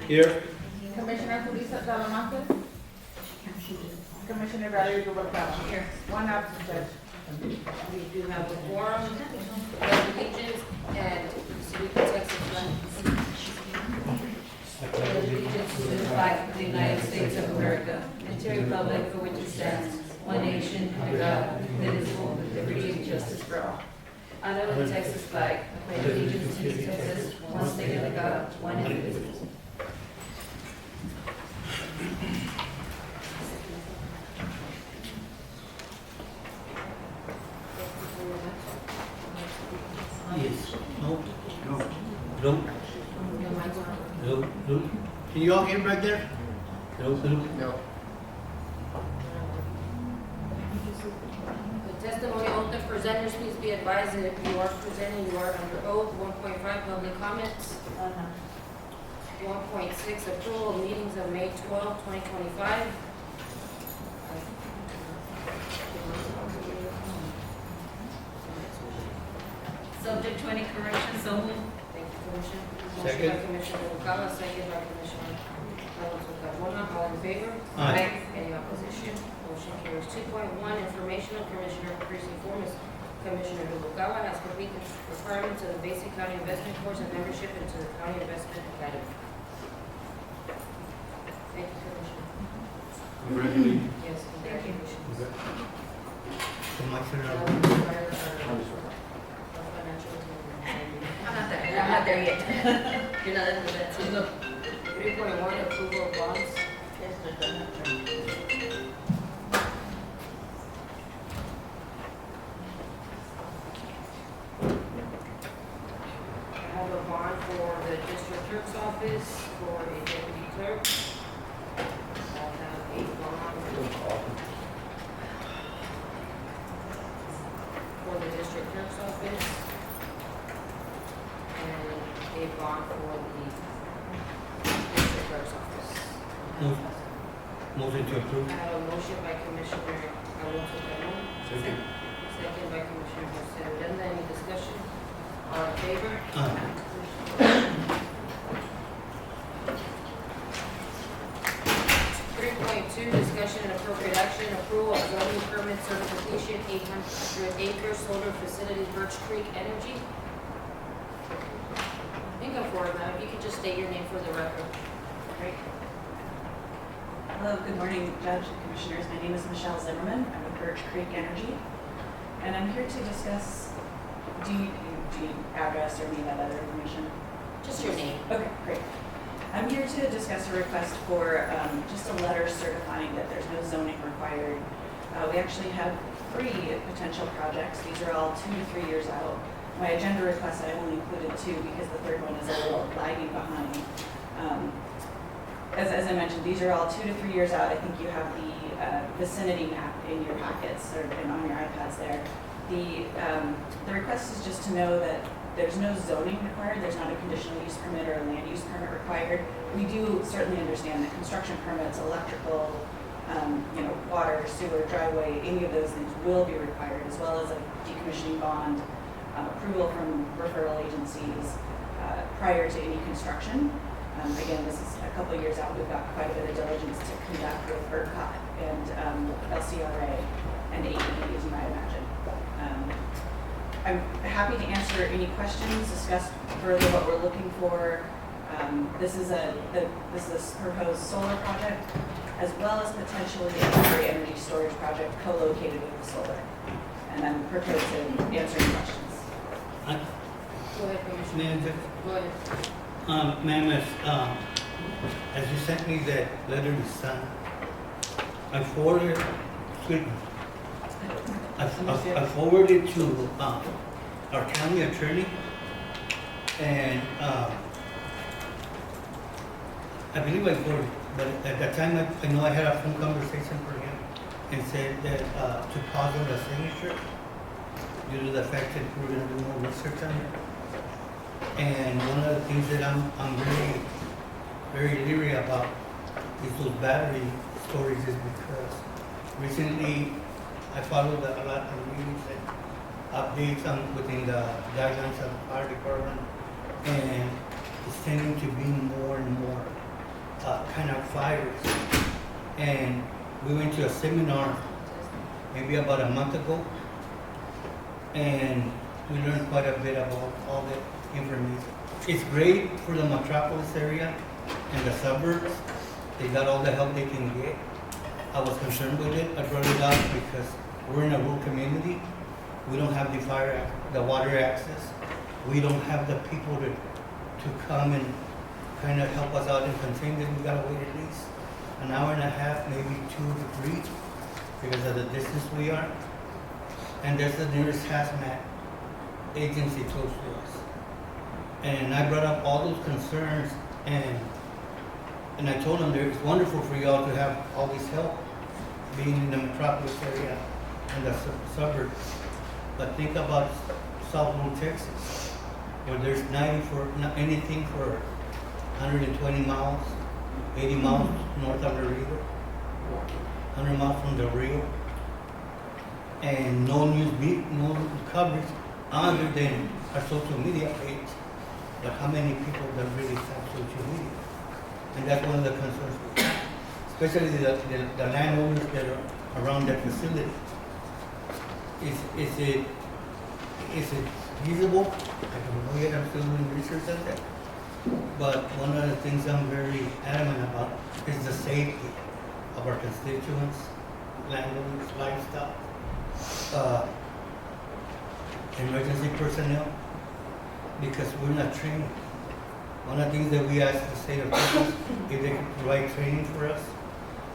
Here. Commissioner Julissa Talamantes. Commissioner Valerie Rubalcaba. Here. One absent, Judge. We do have a quorum, allegiance, and salute the Texas flag. Allegiance to the flag of the United States of America, and to the republic for which it stands, one nation, under God, indivisible, with liberty and justice for all. I know the Texas flag, I pledge allegiance to Texas, one state under God, one indivisible. Yes. No. No. No. No. No. Can you all hear back there? No. No. No. The testimony oath of presenters, please be advised that if you are presenting, you are under oath. 1.5, public comments. 1.6, approval of meetings of May 12, 2025. Subject to any correction, so moved. Thank you, Commissioner. Motion Second. by Commissioner Noguera, second by Commissioner Alonso Carmona. All in favor? Aye. Any opposition? Motion carries. 2.1, informational. Commissioner Precinct 4, Ms. Commissioner Noguera has completed the requirements of the basic county investment course and membership into the County Investment Academy. Thank you, Commissioner. Congratulations. Yes, congratulations. Commissioner. I'm not there yet. You're not in the bed. 3.1, approval of bonds. I have a bond for the district clerk's office for a deputy clerk. I have a bond for the district clerk's office and a bond for the district clerk's office. Motion to approve. I have a motion by Commissioner Alonso Carmona. Second. Second by Commissioner Jose Odena. Any discussion? All in favor? Aye. 3.2, discussion and appropriate action, approval of zoning permit certification, 800-acre solar facility, Birch Creek Energy. You can go forward, ma'am. If you could just state your name for the record. Great. Hello, good morning, Judge and Commissioners. My name is Michelle Zimmerman. I'm with Birch Creek Energy, and I'm here to discuss. Do you need address or need that other information? Just your name. Okay, great. I'm here to discuss a request for just a letter certifying that there's no zoning required. We actually have 3 potential projects. These are all 2 to 3 years out. My agenda request, I only included 2 because the third one is a little lagging behind. As I mentioned, these are all 2 to 3 years out. I think you have the vicinity map in your packets and on your iPads there. The request is just to know that there's no zoning required. There's not a conditional use permit or a land use permit required. We do certainly understand that construction permits, electrical, water, sewer, driveway, any of those things will be required, as well as a decommissioning bond, approval from referral agencies prior to any construction. Again, this is a couple of years out. We've got quite a bit of diligence to conduct with ERCOT and LCRA and AE, as you might imagine. I'm happy to answer any questions, discuss further what we're looking for. This is a proposed solar project, as well as potentially a battery energy storage project co-located with the solar. And I'm prepared to answer any questions. Go ahead, Commissioner. Ma'am, Go ahead. ma'am, as you sent me that letter to sign, I forwarded, I forwarded to our county attorney, and I believe I forwarded, but at that time I know I had a phone conversation for him and said that to pause on the signature due to the fact that we're going to do more research on it. And one of the things that I'm very, very leery about is those battery storages, because recently I followed a lot of news and updates within the guidelines of the fire department, and it's tending to be more and more kind of fires. And we went to a seminar maybe about a month ago, and we learned quite a bit about all the information. It's great for the metropolis area and the suburbs. They got all the help they can get. I was concerned with it. I brought it up because we're in a rural community. We don't have the water access. We don't have the people to come and kind of help us out and contain this. We gotta wait at least an hour and a half, maybe 2 to 3, because of the distance we are. And there's the nearest hazmat agency close to us. And I brought up all those concerns, and I told them it's wonderful for y'all to have all this help being in the metropolis area and the suburbs. But think about South Rural Texas, where there's anything for 120 miles, 80 miles north of the river, 100 miles from the Rio, and no coverage other than our social media page. But how many people that really have social media? And that's one of the concerns we have, especially the landowners that are around that facility. Is it feasible? I don't know yet. I'm still doing research on that. But one of the things I'm very adamant about is the safety of our constituents, landowners, livestock, emergency personnel, because we're not trained. One of the things that we ask the state officials, if they can provide training for us,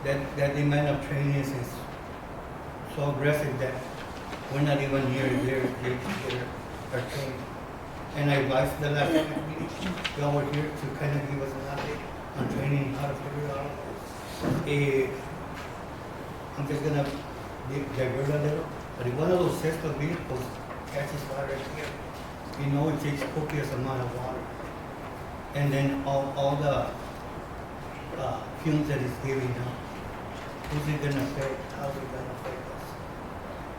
that demand of training is so aggressive that we're not even near there to get our training. And I advised the last meeting, y'all were here to kind of give us an update on training, how to figure it out. I'm just gonna divert a little, but if one of those Cessna vehicles catches fire right here, you know it takes copious amount of water. And then all the fumes that it's giving out, who's it gonna affect, how's it gonna affect us?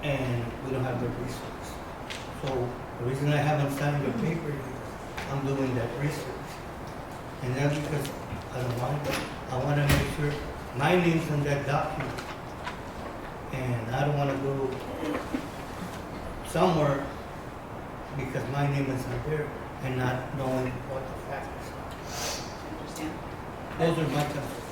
And we don't have the resource. So the reason I haven't signed the paper is I'm doing that research. And that's because I don't want it, I wanna make sure my name's on that document. And I don't wanna go somewhere because my name is not there and not knowing what the facts are. Understand? Those are my concerns.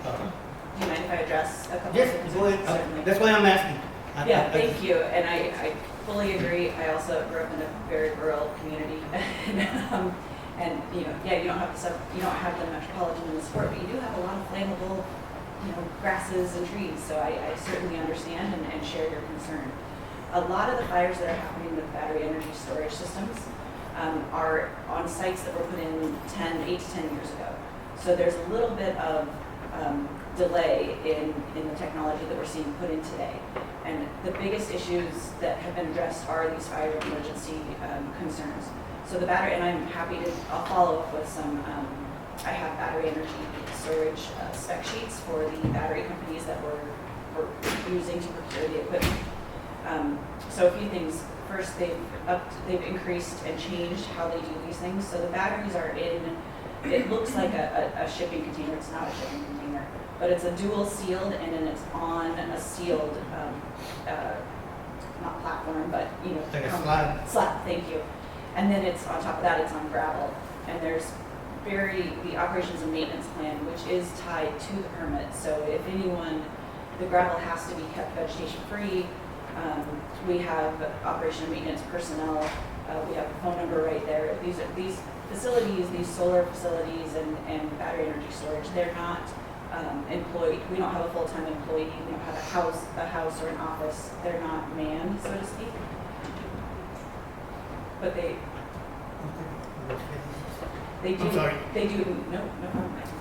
Do you mind if I address a couple of Yes, things? go ahead. Certainly. That's why I'm asking. Yeah, thank you, and I fully agree. I also grew up in a very rural community, and you don't have the metropolitan in the sport, but you do have a lot of flammable, grasses and trees. So I certainly understand and share your concern. A lot of the fires that are happening with battery energy storage systems are on sites that were put in 8 to 10 years ago. So there's a little bit of delay in the technology that we're seeing put in today. And the biggest issues that have been addressed are these fire emergency concerns. So the battery, and I'll follow up with some, I have battery energy storage spec sheets for the battery companies that we're using to procure the equipment. So a few things. First, they've increased and changed how they do these things. So the batteries are it looks like a shipping container. It's not a shipping container, but it's a dual sealed, and then it's on a sealed, not platform, but Like a slab. Slab, thank you. And then it's on top of that, it's on gravel. And there's the operations and maintenance plan, which is tied to the permit. So if the gravel has to be kept vegetation free. We have operation and maintenance personnel. We have a phone number right there. These facilities, these solar facilities and battery energy storage, they're not employed. We don't have a full-time employee. We don't have a house or an office. They're not manned, so to speak. But they do. I'm sorry. They do. No problem. I can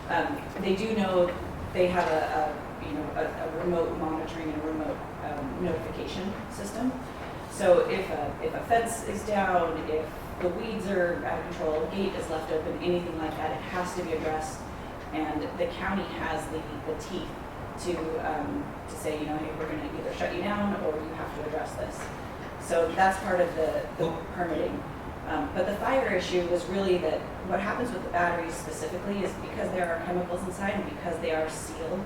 pass. They do know they have a remote monitoring and a remote notification system. So if a fence is down, if the weeds are out of control, a gate is left open, anything like that, it has to be addressed. And the county has the teeth to say, hey, we're going to either shut you down or you have to address this. So that's part of the permitting. But the fire issue was really that what happens with the batteries specifically is because there are chemicals inside and because they are sealed,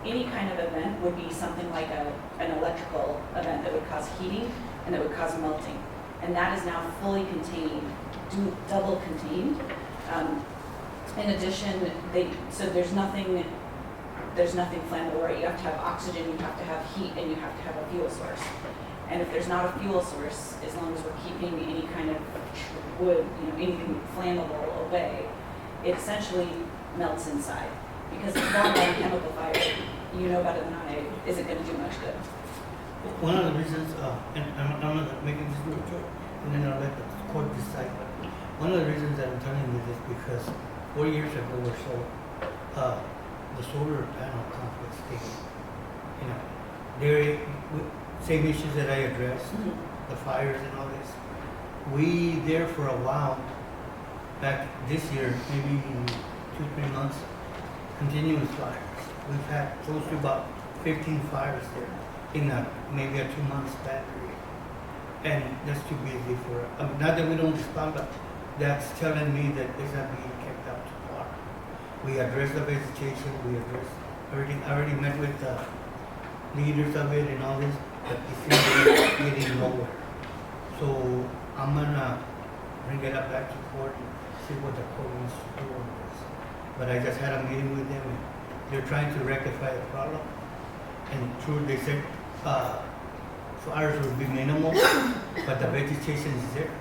any kind of event would be something like an electrical event that would cause heating and that would cause melting. And that is now fully contained, double contained. In addition, so there's nothing flammable, right? You have to have oxygen, you have to have heat, and you have to have a fuel source. And if there's not a fuel source, as long as we're keeping any kind of wood, anything flammable away, it essentially melts inside. Because if that on chemical fire, you know better than I, isn't going to do much good. One of the reasons, and I'm not making this real short, and then I'll let the court decide, but one of the reasons that I'm telling you this because 4 years ago or so, the solar panel complex came, same issues that I addressed, the fires and all this. We there for a while, back this year, maybe 2-3 months, continuous fires. We've had close to about 15 fires there in maybe a 2-month span period. And that's too busy for, not that we don't respond, but that's telling me that it's not being kept up to par. We addressed the vegetation, we addressed everything. I already met with the leaders of it and all this, but it seems to be getting nowhere. So I'm gonna bring it up back to court and see what the court wants to do on this. But I just had a meeting with them and they're trying to rectify the problem. And true, they said fires will be minimal, but the vegetation is there.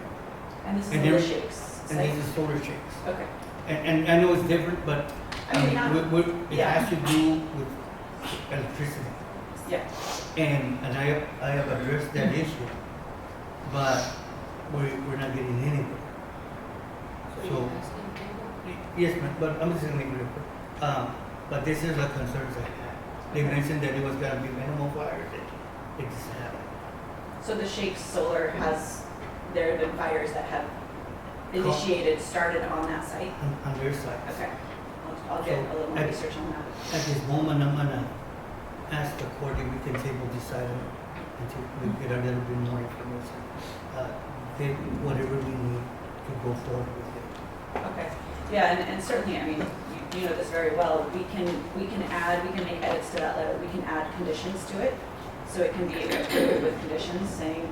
And this is And all the there- shakes. And this is solar shakes. Okay. And I know it's different, but I mean, not, it yeah. has to do with electricity. yeah. And I have addressed that issue, but we're not getting anywhere. So, yes, ma'am, but I'm just gonna make it real quick. But this is a concern I had. They mentioned that it was gonna be minimal fires, it just happened. So the Shakes Solar there have been fires that have started on that site? On their side. Okay. I'll get a little more So, research on that. At this moment, I'm gonna ask the court if we can table this item until we get a little bit more information. Then whatever we need to go forward with it. Okay. Yeah, and certainly, I mean, you know this very well. We can make edits to that letter. We can add conditions to it. So it can be approved with conditions saying,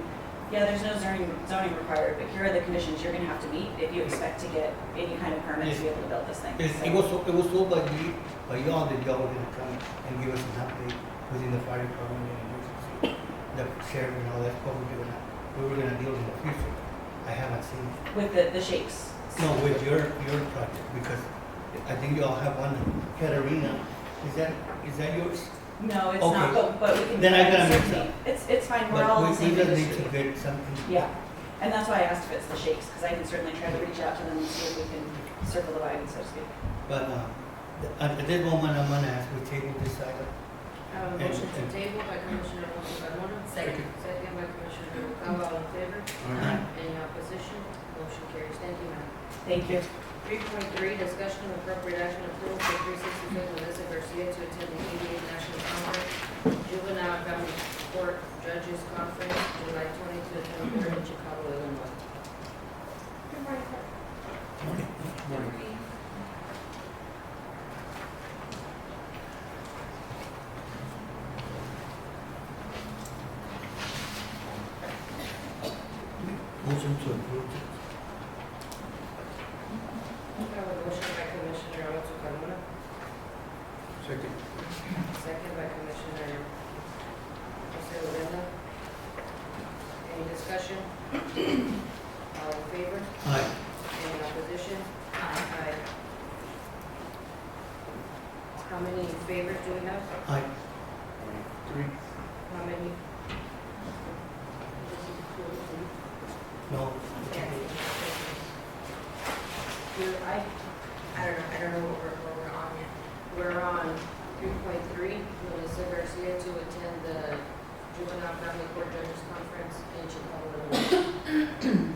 yeah, there's no zoning required, but here are the conditions you're gonna have to meet if you expect to get any kind of permit to be able to build this thing. It was told by y'all that y'all were gonna come and give us an update within the fire department and emergency, the sheriff and all that, we were gonna deal in the future. I haven't seen it. With the Shakes. No, with your project, because I think you all have one, Katarina. Is that yours? No, it's Okay. not, but we can. Then I gotta mix certainly- It's fine, we're all in the But same we just need industry. to get something. Yeah, and that's why I asked if it's the Shakes, because I can certainly try to reach out to them and see if we can circle the wagon, so to speak. But at this moment, I'm gonna ask we table this item. Motion to table by Commissioner Alonso Carmona. Second. Second by Commissioner Noguera, all in favor? Aye. Any opposition? Motion carries. Thank you, ma'am. Thank you. 3.3, discussion of appropriate action approval for 365 Melissa Garcia to attend the 88th National Conference Juvenile and Family Court Judges Conference, July 20 to 23 in Chicago, Illinois. Morning. Motion to approve. I have a motion by Commissioner Alonso Carmona, Second. second by Commissioner Jose Urenda. Any discussion? All in favor? Aye. Any opposition? Aye. How many in favor do we have? Aye. Three. How many? No. I don't know where we're on yet. We're on 3.3, Melissa Garcia to attend the Juvenile Family Court Judges Conference in Chicago, Illinois.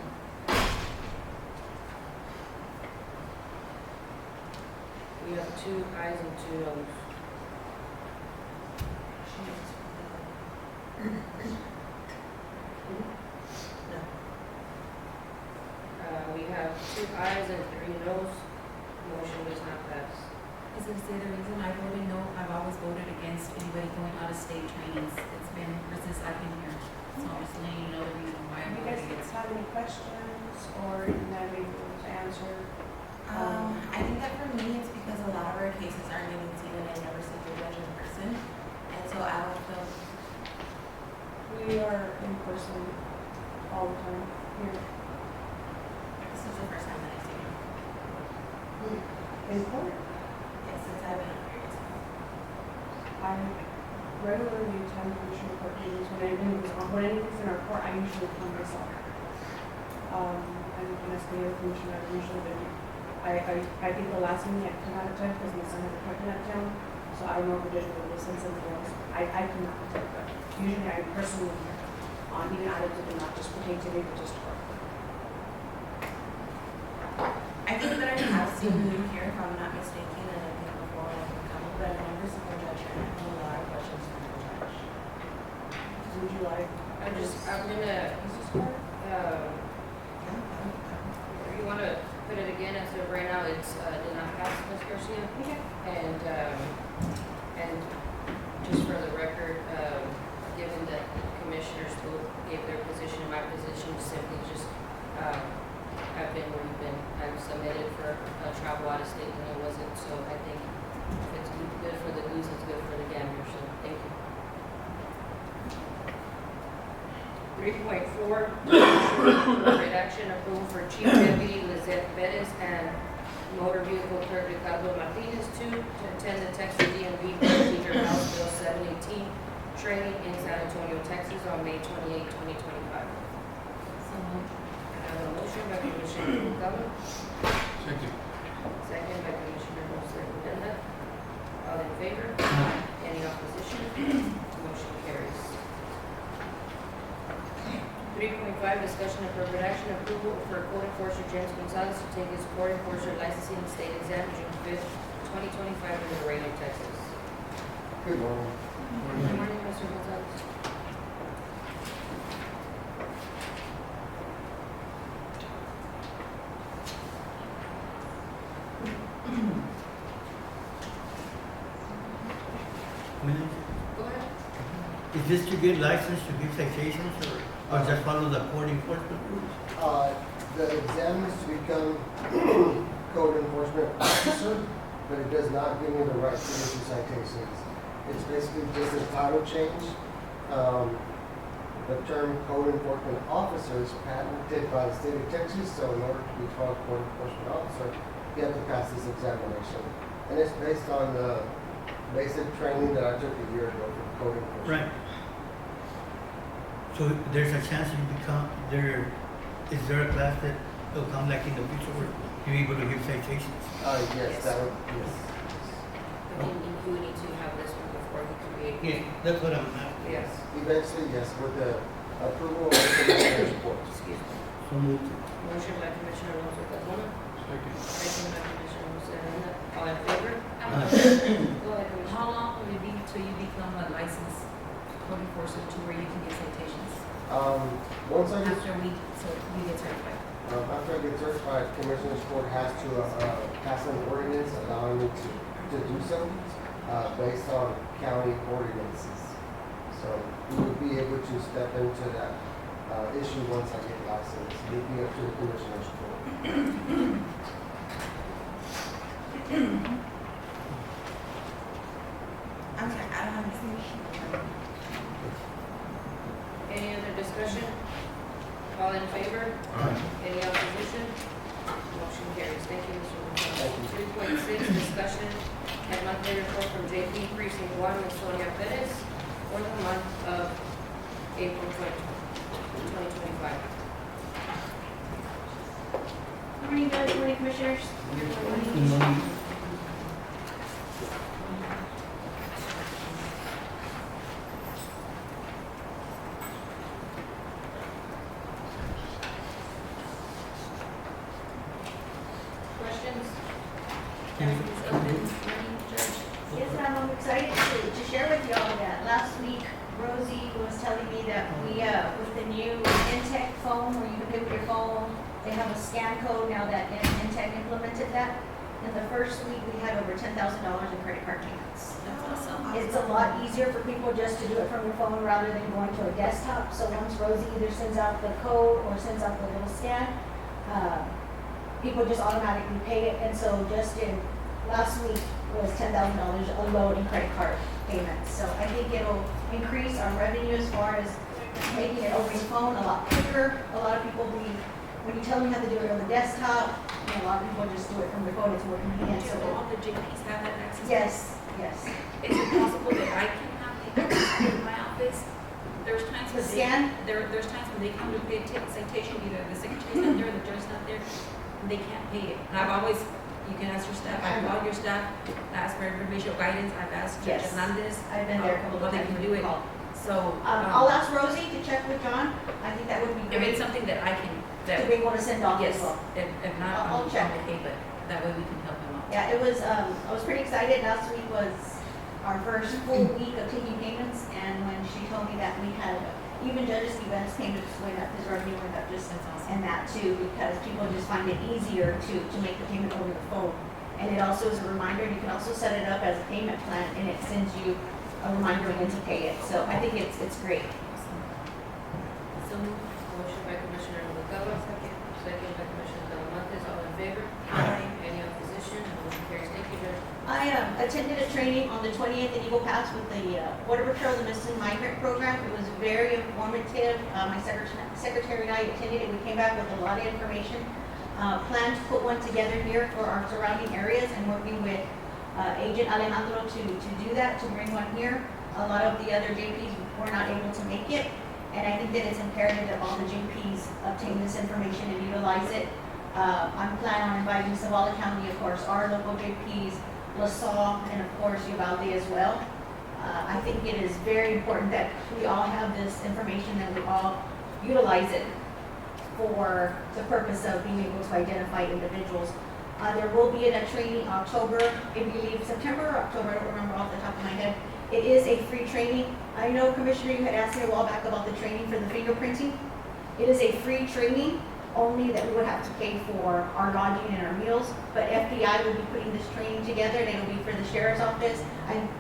We have 2 ayes and 2 noes. as I say, the reason I voted no, I've always voted against anybody going out of state trainings. It's been ever since I've been here. So I'm just letting you know the reason why I Do you guys voted against. have any questions or you have anything to answer? I think that for me, it's because a lot of our cases are in New Zealand and never see the judge in person. And so I don't feel, We are in person all the time here. this is the first time that I've seen him. In court, Yes, since I've been up here. I regularly attend commissioner court meetings. When anything's in our court, I usually come myself. And when I stay with the commissioner, I usually do. I think the last meeting I could not attend because my son had an appointment at town. So I don't know if the judge will listen to something else. I could not attend, but usually I personally am here on even items that do not just pertain to me, but just court. I think that I have seen him here, if I'm not mistaken, and I think before I can come, but I've never seen the judge here. And I have a lot of questions for the judge. Would you like? I'm gonna, you wanna put it again, as of right now, it's, did not pass, Ms. Garcia? Okay. And just for the record, given that commissioners both gave their position, my position simply just, I've been where you've been. I've submitted for travel out of state and it wasn't, so I think if it's good for the goose, it's good for the gander, so thank you. 3.4, redaction approval for Chief Deputy Lizette Perez and Motor Vehicle Clerk Ricardo Martinez to attend the Texas DMV Procedure House Bill 718 training in San Antonio, Texas on May 28, 2025. So moved. I have a motion by Commissioner Noguera, second by Commissioner Jose Uranda. All in favor? Any opposition? Motion carries. 3.5, discussion and appropriate action approval for Code Enforcer James Gonzalez to take his Code Enforcer licensing and state exam June 5th, 2025 in Laredo, Texas. Good morning. Good morning, Mr. Gonzalez. Go ahead. Is this to get license to give citations or just follow the court enforcement rules? The exam is to become code enforcement officer, but it does not give me the right to issue citations. It's basically just a title change. The term code enforcement officer is patented by the state of Texas, so in order to be called code enforcement officer, you have to pass this examination. And it's based on the basic training that I took a year ago for code enforcement. Right. So there's a chance you become, is there a class that will come like in the future where you're able to give citations? Yes, that would, yes. But you would need to have this one before you create. Yeah, that's what I'm asking. Yes. Eventually, yes, with the approval of the commissioner's court. Excuse me. So moved. Motion by Commissioner Alonso Carmona, second by Commissioner Jose Aranda. All in favor? I Go have a ahead, Commissioner. How long will it be till you become a licensed code enforcer to where you can get citations? Once I get, After we get certified? after I get certified, Commissioner's Court has to, pass an ordinance allowing me to do so, based on county ordinances. So we would be able to step into that, issue once I get licensed, leaving up to the Commissioner's Court. I'm sorry, I don't have anything. Any other discussion? All in favor? Any opposition? Motion carries. Thank you, Mr. Gonzalez. 3.6, discussion and monthly report from JP Precinct 1, Ms. Sonia Perez, for the month of April 2025. Good morning, Judge. Good morning, Commissioners. Good morning. Questions? Everything's open, ready, Judge? Yes, ma'am, I'm excited to share with y'all that last week Rosie was telling me that we, with the new Intech phone, where you can pay with your phone, they have a scan code now that Intech implemented that. in the first week, we had over $10,000 in credit card payments. That's awesome. It's a lot easier for people just to do it from your phone rather than going to a desktop. So once Rosie either sends out the code or sends out the little scan, people just automatically pay it. And so just in last week was $10,000 alone in credit card payments. So I think it'll increase our revenue as far as making it over your phone a lot quicker. A lot of people when you tell them how to do it on the desktop, a lot of people just do it from their phone. It's more convenient. So Do all the JPs have that access? yes, yes. Is it possible that I can have the access in my office? There's times The when scan? there's times when they come to pay a citation, either the secretary's not there, or the judge's not there, and they can't pay it. And I've always, you can ask your staff, I've called your staff, asked for information or guidance, I've asked Judge Yes. Hernandez. I've been there a couple of Well, they times. can do it. So, I'll ask Rosie to check with John. I think that would be if great it's something that I can, to be able to send off as yes, well. if not, I'll check. okay, but that way we can help him out. Yeah, it was, I was pretty excited. Last week was our first full week of taking payments, and when she told me that we had, even judges' events payments went up, his revenue went up just, That's awesome. and that too, because people just find it easier to make the payment over the phone. And it also is a reminder, you can also set it up as a payment plan, and it sends you a reminder when to pay it. So I think it's great. So moved. Motion by Commissioner Noguera, second by Commissioner Talamantes, all in favor? Aye. Any opposition? Motion carries. Thank you, Judge. I attended a training on the 28th in Eagle Pass with the Border Patrol, the Missing Migrant Program. It was very informative. My secretary and I attended it. We came back with a lot of information. Plan to put one together here for our surrounding areas and working with Agent Alejandro to do that, to bring one here. A lot of the other JPs were not able to make it. And I think that it's imperative that all the JPs obtain this information and utilize it. I'm planning on inviting Zavala County, of course, our local JPs, LaSalle, and of course Uvalde as well. I think it is very important that we all have this information, that we all utilize it for the purpose of being able to identify individuals. There will be a training October, I believe September or October, I don't remember off the top of my head. It is a free training. I know, Commissioner, you had asked me a while back about the training for the fingerprinting. It is a free training, only that we would have to pay for our lodging and our meals. But FBI will be putting this training together, and it'll be for the sheriff's office.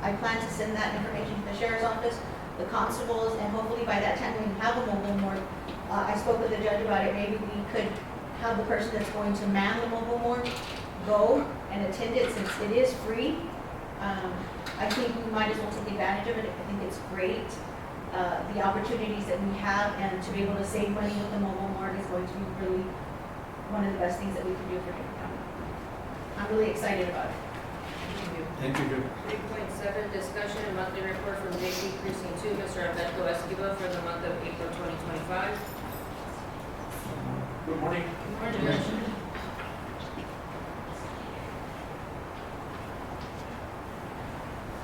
I plan to send that information to the sheriff's office, the constables, and hopefully by that time we can have a mobile morgue. I spoke with the judge about it. Maybe we could have the person that's going to man the mobile morgue go and attend it, since it is free. I think we might as well take advantage of it. I think it's great. The opportunities that we have, and to be able to save money with the mobile morgue is going to be really one of the best things that we can do for Dade County. I'm really excited about it. Thank you, Judge. 3.7, discussion and monthly report from JP Precinct 2, Mr. Alberto Esquivel for the month of April 2025. Good morning. Good morning, Judge.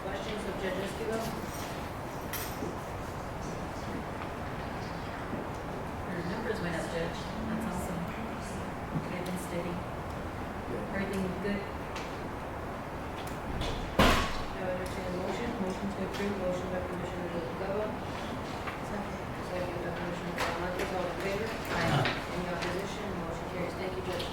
Questions of Judge Esquivel? Your numbers went up, Judge. That's awesome. Good and steady. Everything good? I will entertain a motion. Motion to approve. Motion by Commissioner Noguera. Second by Commissioner Talamantes, all in favor? Aye. Any opposition? Motion carries. Thank you, Judge.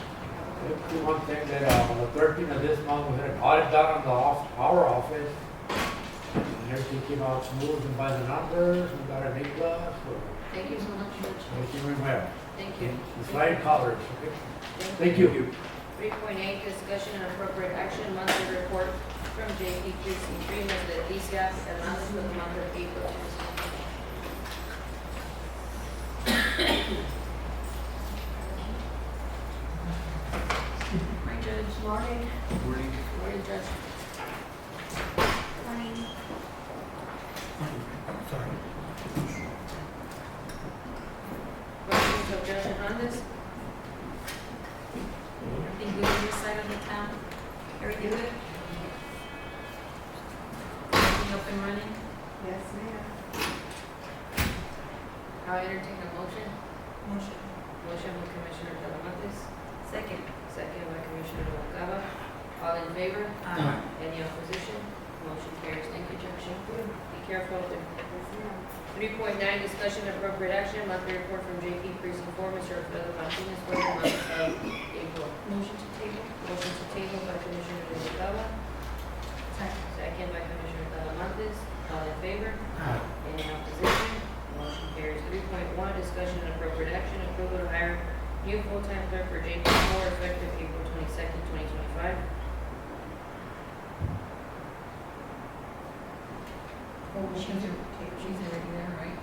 Let's do one thing that on the 13th of this month, we had an audit done on our office. And everything came out smooth and by the numbers, we got an A+. So Thank you so much, Judge. thank you very much. Thank you. The flying colors, okay? Thank you. 3.8, discussion and appropriate action, monthly report from JP Precinct 3, Ms. Leticia Hernandez for the month of April. Morning, Judge. Morning. Morning, Judge. Morning. Sorry. Questions of Judge Hernandez? Everything good on your side of the town? Everything good? Everything up and running? Yes, ma'am. I'll entertain a motion. Motion. Motion by Commissioner Talamantes, Second. second by Commissioner Noguera. All in favor? Aye. Any opposition? Motion carries. Thank you, Judge. Thank careful. 3.9, discussion and appropriate action, monthly report from JP Precinct 4, Mr. Alfredo Martinez for the month of April. Motion to table. Motion to table by Commissioner Noguera, second by Commissioner Talamantes. All in favor? Aye. Any opposition? Motion carries. 3.1, discussion and appropriate action, approval to hire new full-time clerk for JP 4 effective April 22nd, 2025. Motion to table. She's already there, right?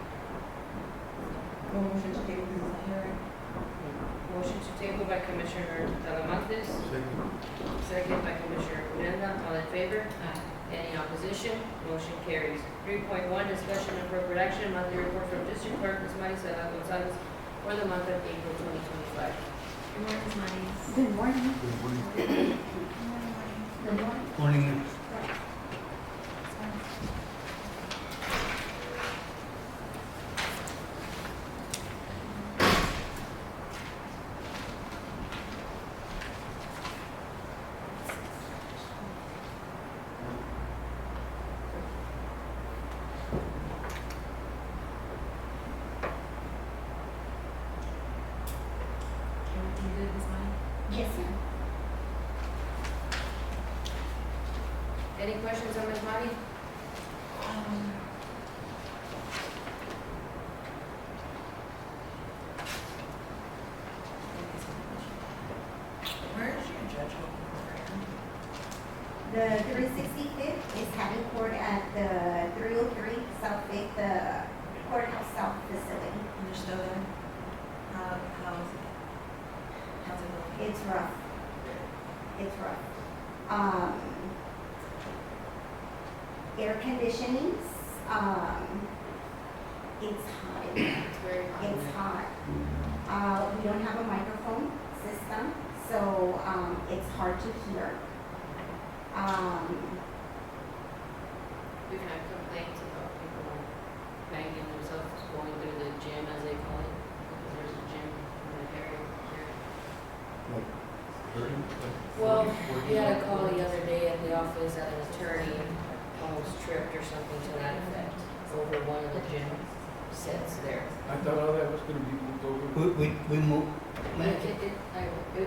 Motion to table, because it's not here, right? Motion to table by Commissioner Talamantes, second by Commissioner Uranda. All in favor? Aye. Any opposition? Motion carries. 3.1, discussion and appropriate action, monthly report from District Clerk Ms. Marisela Gonzalez for the month of April 2025. Good morning, Ms. Manis. Good morning. Good morning. Morning. You good, Ms. Manis? Yes, ma'am. Any questions on Ms. Mari? Where is your judge program? The 365th is having court at the 303 South 5th, the courthouse south facility. And you're still there? How is it? How's it going? It's rough. It's rough. Air conditionings, it's hot in there. It's very hot. It's hot. We don't have a microphone system, so it's hard to hear. We've had complaints about people banging themselves going through the gym, as they call it, because there's a gym in the area here. Well, we had a call the other day at the office that an attorney almost tripped or something to that effect over one of the gym sets there. I thought all that was gonna be moved over. We moved.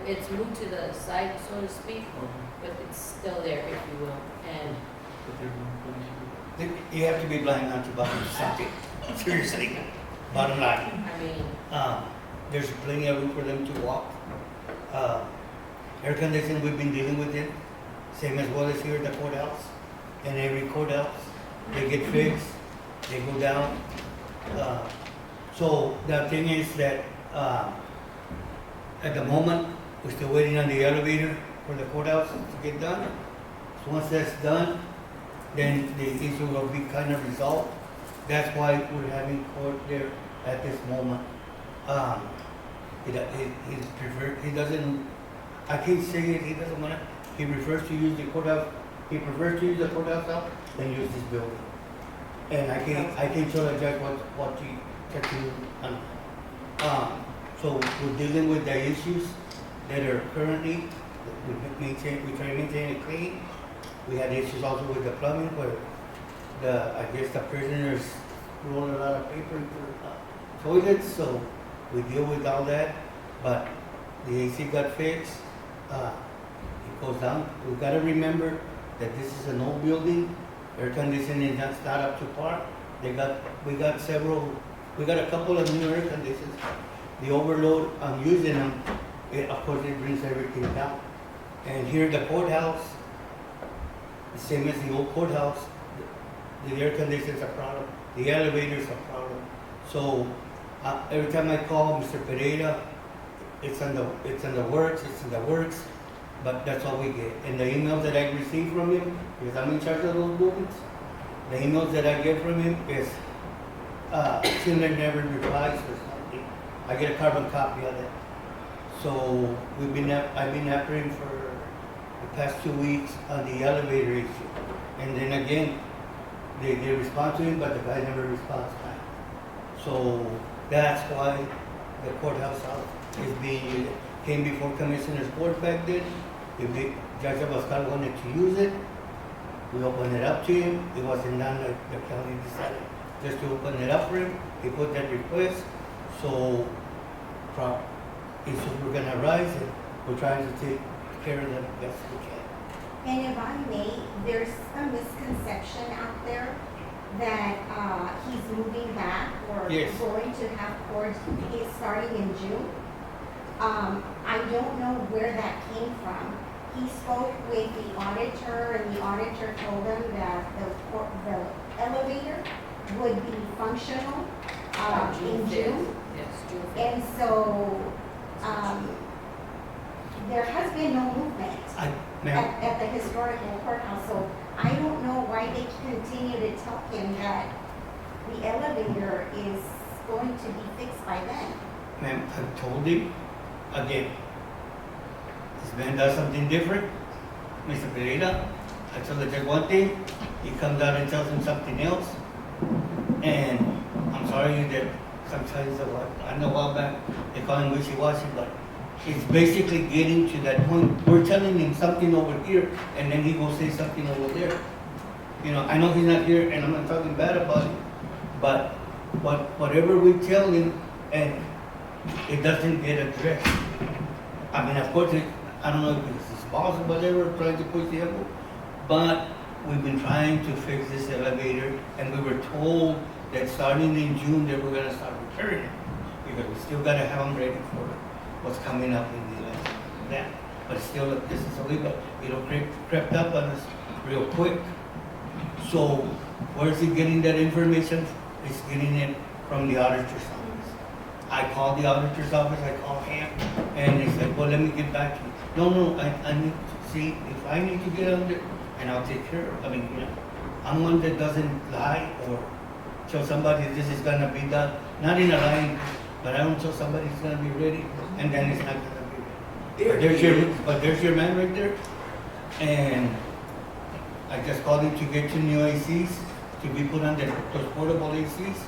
It's moved to the side, so to speak, Okay, but it's still there, if you will, and but they're gonna finish You have to be blind not to bottom something. Seriously, bottom line. I mean, There's plenty of room for them to walk. Air conditioning, we've been dealing with it, same as well as here at the courthouse. And every courthouse, they get fixed, they go down. So the thing is that, at the moment, we're still waiting on the elevator for the courthouse to get done. So once that's done, then the issue will be kind of resolved. That's why we're having court there at this moment. He doesn't, I can't say it, he doesn't wanna, he prefers to use the courthouse, he prefers to use the courthouse out than use this building. And I can show the judge what you so we're dealing with the issues that are currently, we try to maintain it clean. We had issues also with the plumbing where I guess the prisoners roll a lot of paper into toilets, so we deal with all that. But the AC got fixed, it goes down. We've got to remember that this is an old building, air conditioning is not up to par. We got a couple of new air conditioners. The overload on using them, of course it brings everything down. And here at the courthouse, the same as the old courthouse, the air conditioners are a problem, the elevators are a problem. So every time I call Mr. Pereira, it's in the works, but that's all we get. And the emails that I receive from him, because I'm in charge of those buildings, the emails that I get from him is, Schindler never replies or something. I get a carbon copy of it. So I've been after him for the past 2 weeks on the elevator issue. And then again, they respond to him, but the guy never responds back. So that's why the courthouse came before Commissioner's Court back then. Judge Abascal wanted to use it. We opened it up to him, it wasn't done, like the county decided just to open it up for him, he put that request, so, issues were gonna rise, and we're trying to take care of them best we can. And if I may, there's a misconception out there that he's moving back or Yes. going to have court starting in June. I don't know where that came from. He spoke with the auditor, and the auditor told him that the elevator would be functional in June. Yes, June 5th. And so there has been no movement Ma'am, at the historical courthouse, so I don't know why they continue to tell him that the elevator is going to be fixed by then. ma'am, I told him, again, this man does something different, Mr. Pereira, I told him just one thing, he comes out and tells him something else, and I'm sorry that sometimes, I know a while back, they call him wishy-washy, but it's basically getting to that point, we're telling him something over here, and then he will say something over there. You know, I know he's not here, and I'm not talking bad about it, but whatever we tell him, and it doesn't get addressed. I mean, of course, I don't know if it's his boss or whatever, trying to push the envelope, but we've been trying to fix this elevator, and we were told that starting in June, they were gonna start repairing it, because we still gotta have them ready for what's coming up in the election. That, but still, this is a little, crept up on us real quick. So, where is he getting that information? He's getting it from the auditor's office. I called the auditor's office, I called him, and he said, well, let me get back to you. No, I need to see if I need to get under, and I'll take care of it. I mean, you know, I'm one that doesn't lie or tell somebody this is gonna be done, not in a lying, but I don't tell somebody it's gonna be ready, and then it's not gonna be ready. But there's your man right there, and I just called him to get 2 new ACs to be put on those portable ACs,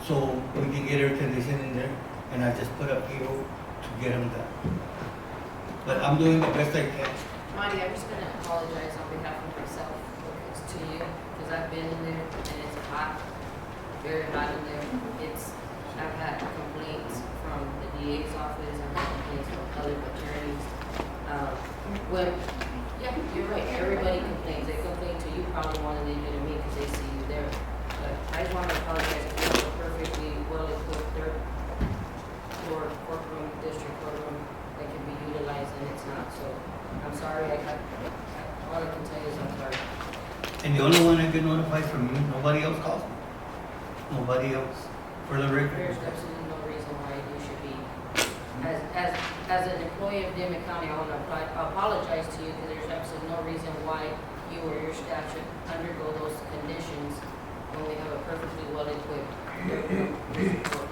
so we can get air conditioning in there, and I just put a PO to get them done. But I'm doing the best I can. Marty, I'm just gonna apologize on behalf of myself, it's to you, because I've been in there and it's hot, very hot in there. I've had complaints from the DA's office, I've had complaints from other attorneys. Yeah, you're right, everybody complains, they complain to you probably more than they do to me because they see you there. But I just want to apologize, we have a perfectly well-equipped courtroom, district courtroom that can be utilized and it's not, so I'm sorry, all I can tell you is I'm sorry. And the only one I get notified from you, nobody else calls me. Nobody else, for the record. There's absolutely no reason why you should be, as an employee of Dimmit County, I want to apologize to you because there's absolutely no reason why you or your staff should undergo those conditions when we have a perfectly well-equipped court.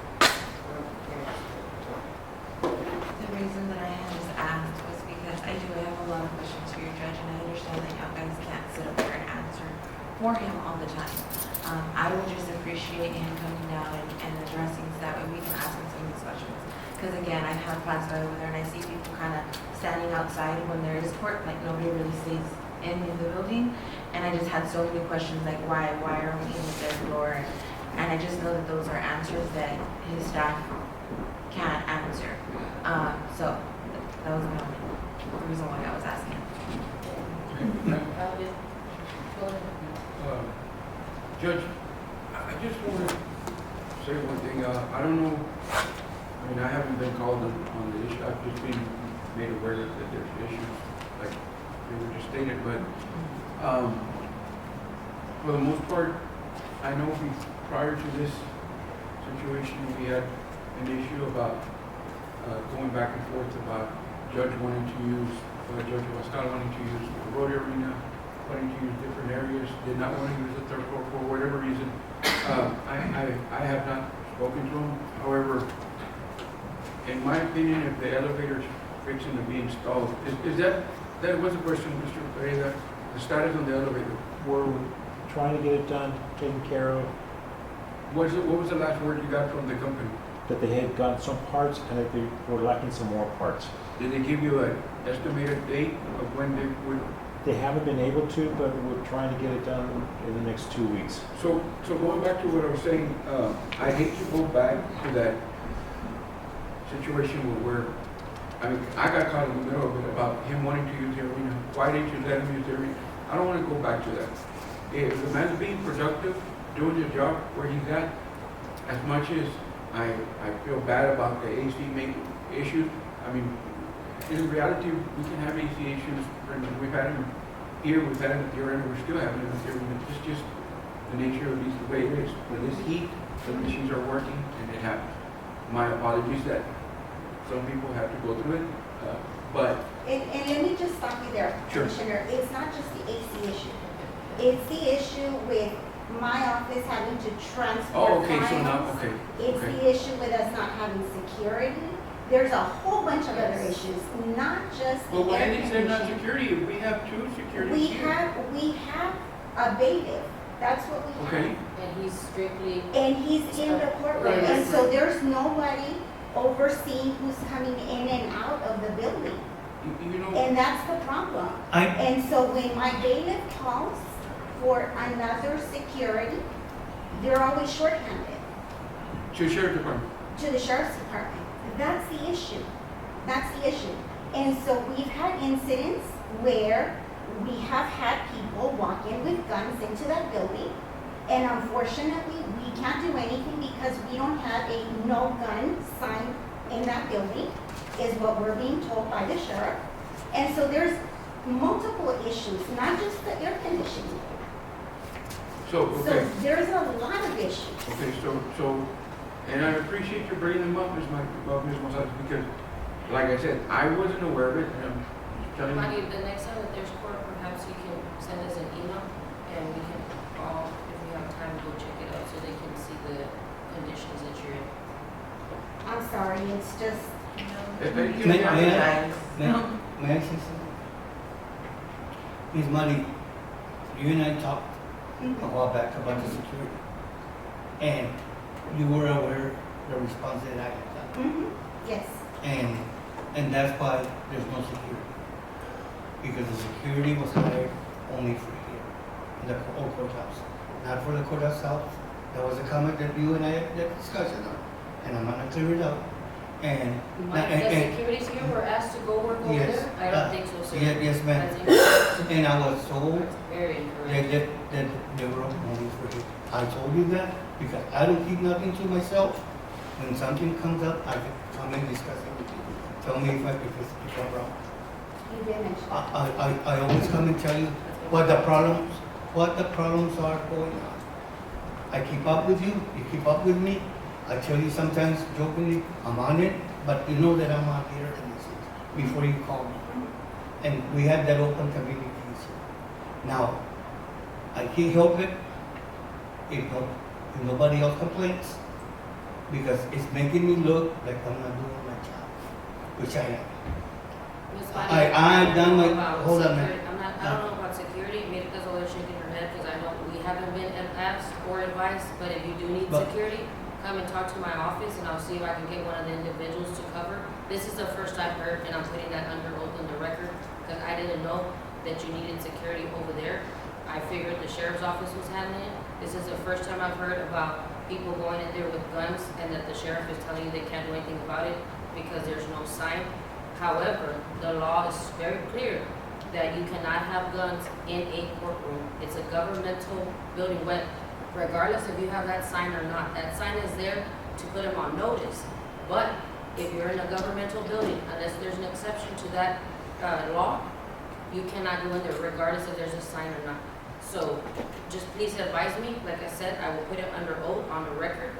The reason that I had just asked was because I do have a lot of questions for your judge, and I understand that y'all guys can't sit up there and answer for him all the time. I would just appreciate him coming down and addressing so that way we can ask him some of these questions. Because again, I have passed by over there and I see people kind of standing outside when there is court, like nobody really stays in the building. And I just had so many questions like why are we in the third floor? And I just know that those are answers that his staff can't answer. So that was the reason why I was asking. Go ahead. Judge, I just want to say one thing. I don't know, I mean, I haven't been called on the issue. I've just been made aware that there's issues, like they were just stated, but for the most part, I know prior to this situation, we had an issue about going back and forth about Judge Pascal wanting to use the road arena, wanting to use different areas, did not want to use the third floor for whatever reason. I have not spoken to him. However, in my opinion, if the elevator's fixing to be installed, is that was the question, Mr. Pereira, the status on the elevator? We're trying to get it done, taken care of, What was the last word you got from the company? that they had gotten some parts and that they were lacking some more parts. Did they give you an estimated date of when they would They haven't been able to, but we're trying to get it done in the next 2 weeks. So going back to what I was saying, I hate to go back to that situation where, I mean, I got caught in the middle of it about him wanting to use the arena. Why didn't you let him use the arena? I don't want to go back to that. If the man's being productive, doing the job where he's at, as much as I feel bad about the AC main issues, I mean, in reality, we can have AC issues. We've had them here, we've had them at the arena, we're still having them at the arena. It's just the nature of the way it is. When it's heat, the machines are working, and it happens. My apologies that some people have to go through it, but And let me just stop you there, Sure. Commissioner. It's not just the AC issue. It's the issue with my office having to transfer oh, okay, so now, files. okay, It's okay. the issue with us not having security. There's a whole bunch of other issues, not just the Well, why air did they say not conditioning. security? We have 2 security We here. have a bailiff. That's what we have. Okay, And he's strictly, And he's in the courtroom, Right. and so there's nobody overseeing who's coming in and out of the building. you know, And that's the problem. And so when my bailiff calls for another security, they're always shorthanded to sheriff department. to the sheriff's department. That's the issue. That's the issue. And so we've had incidents where we have had people walk in with guns into that building. And unfortunately, we can't do anything because we don't have a no gun sign in that building, is what we're being told by the sheriff. And so there's multiple issues, not just the air conditioning. So, So okay, there's a lot of issues. okay, so, and I appreciate you bringing them up, Ms. Gonzalez, because, like I said, I wasn't aware of it, and I'm telling you. Monty, the next time that there's court, perhaps you can send us an email and we can all, if we have time, go check it out so they can see the conditions that you're in. I'm sorry, it's just, May I say something? Ms. Marty, you and I talked a while back about the security. And you were aware the response that I had done. yes. And that's why there's no security. Because the security was hired only for here, in the old courthouse. Not for the courthouse south. That was a comment that you and I had that discussion on. And I'm gonna clear it up. And, Mike, the securities here were asked to go work over Yes, there? I don't think so, sir. yes, ma'am. That's incorrect. and I was told Very incorrect. that they were only for here. I told you that because I don't keep nothing to myself. When something comes up, I can come and discuss it with you. Tell me if I'm wrong. You did mention. I always come and tell you what the problems are going on. I keep up with you keep up with me. I tell you sometimes jokingly, I'm on it, but you know that I'm on here and this is before you call me. And we have that open communication. Now, I can't help it if nobody else complains, because it's making me look like I'm not doing my job, which I am. Ms. Bonnie, I've done my- I don't know about hold on a minute. security. I don't know about security, maybe because all they're shaking her head, because I know we haven't been asked or advised, but if you do need But- security, come and talk to my office and I'll see if I can get one of the individuals to cover. This is the first I've heard, and I'm putting that under oath in the record, because I didn't know that you needed security over there. I figured the sheriff's office was handling it. This is the first time I've heard about people going in there with guns and that the sheriff is telling you they can't do anything about it because there's no sign. However, the law is very clear that you cannot have guns in a courtroom. It's a governmental building, regardless if you have that sign or not. That sign is there to put them on notice. But if you're in a governmental building, unless there's an exception to that law, you cannot go in there regardless if there's a sign or not. So just please advise me. Like I said, I will put it under oath on the record.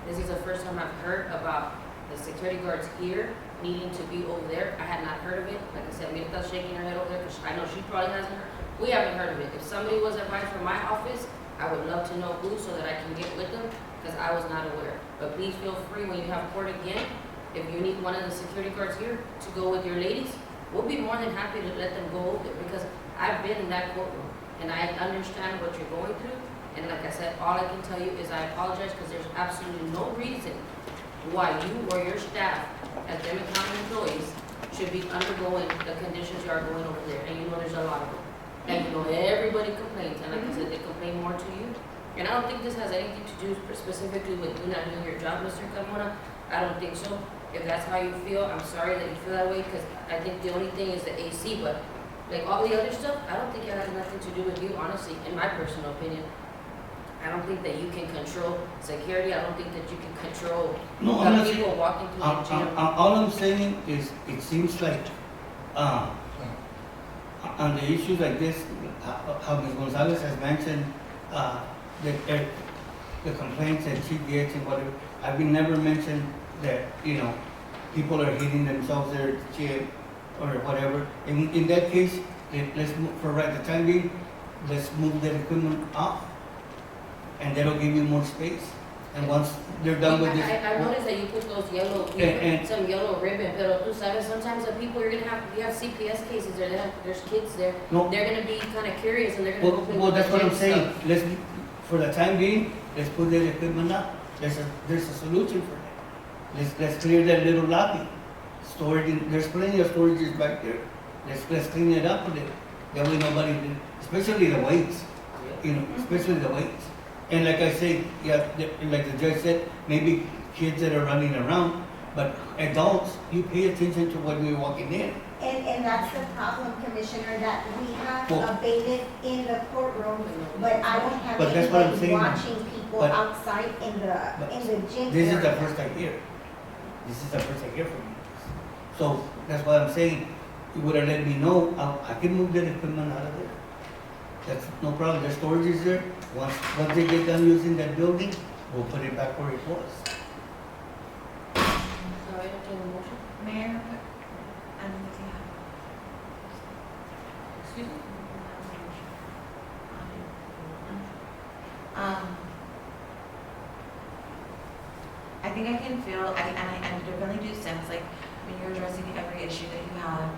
This is the first time I've heard about the security guards here needing to be over there. I had not heard of it. Like I said, Mirta's shaking her head over there because I know she probably hasn't heard. We haven't heard of it. If somebody was advised from my office, I would love to know who so that I can get with them because I was not aware. But please feel free when you have court again, if you need one of the security guards here to go with your ladies, we'll be more than happy to let them go over there because I've been in that courtroom and I understand what you're going through. And like I said, all I can tell you is I apologize because there's absolutely no reason why you or your staff as Dimmit County employees should be undergoing the conditions you are going over there. And you know there's a lot of them. And you know, everybody complains, and like I said, they complain more to you. And I don't think this has anything to do specifically with you not doing your job, Mr. Carmona. I don't think so. If that's how you feel, I'm sorry that you feel that way, because I think the only thing is the AC, but like all the other stuff, I don't think it has nothing to do with you, honestly, in my personal opinion. I don't think that you can control security. I don't think that you can control No, I'm the not, people walking through the gym. all I'm saying is, it seems like, on the issues like this, how Ms. Gonzalez has mentioned, the complaints that she gets and whatever, I've been never mentioned that, you know, people are hitting themselves there at the gym or whatever. In that case, let's move, for right the time being, let's move that equipment off, and that'll give you more space. And once they're done with this. I noticed that you put those yellow, some yellow ribbon, pero tú sabes, sometimes the people, you have CPS cases there, there's kids there. No. They're gonna be kinda curious and they're gonna go play Well, with that's the what I'm kids, saying, so- let's, for the time being, let's put that equipment up. There's a solution for that. Let's clear that little lobby. Storage, there's plenty of storages back there. Let's clean it up a little. That way nobody, especially the weights, you know, especially the weights. And like I say, yeah, like the judge said, maybe kids that are running around, but adults, you pay attention to when we're walking in. And that's the problem, Commissioner, that we have Well- a bailiff in the courtroom, but I don't have But that's what I'm anybody saying. watching people But- outside in the gym This is the area. first I hear. This is the first I hear from you. So that's why I'm saying, you would have let me know, I can move that equipment out of there. That's no problem, there's storages there. Once they get done using that building, we'll put it back where it was. So I entertain a motion. Mayor, and yeah. Excuse me? I think I can feel, and it really do sense, like, when you're addressing every issue that you have,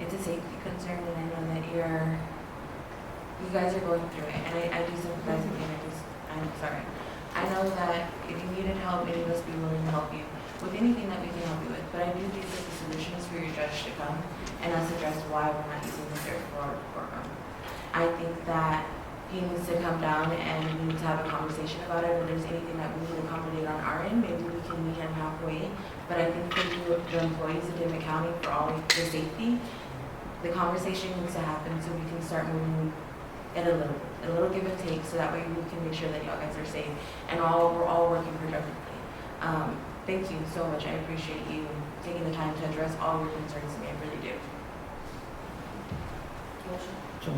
it's a safety concern, and I know that you guys are going through it, and I do sympathize with you, I'm sorry. I know that if you needed help, any of us be willing to help you with anything that we can help you with, but I do think that the solution is for your judge to come and us address why we're not using the third floor courtroom. I think that he needs to come down and we need to have a conversation about it. If there's anything that we need to accommodate on our end, maybe we can meet him halfway. But I think for you, the employees of Dimmit County, for all the safety, the conversation needs to happen so we can start moving it a little give and take, so that way we can make sure that y'all guys are safe and we're all working productively. Thank you so much. I appreciate you taking the time to address all your concerns to me. I really do. Motion. So,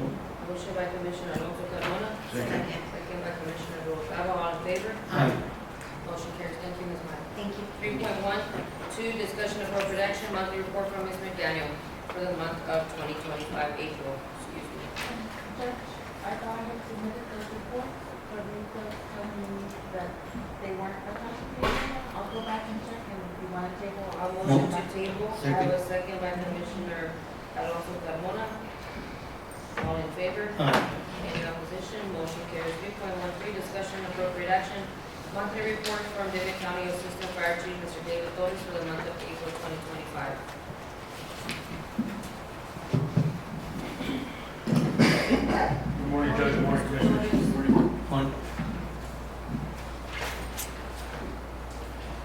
Motion by Commissioner Alonso Carmona. Second. Second by Commissioner Noguera. All in favor? Aye. Motion carries. Thank you, Ms. Meyer. Thank you. 3.12, discussion of appropriate action, monthly report from Ms. McDaniel for the month of 2025, April. Excuse me. Judge, I thought I had submitted those reports, but they told me that they weren't participating. I'll go back and check, and if you want to table, A I'll motion motion to table. I Second. have a second by Commissioner Alonso Carmona. All in favor? Aye. Any opposition? Motion carries. 3.13, discussion and appropriate action, monthly report from Dimmit County Assistant Fire Chief, Mr. David Torres, for the month of April 2025. Good morning, Judge. Good morning, Commissioners. One.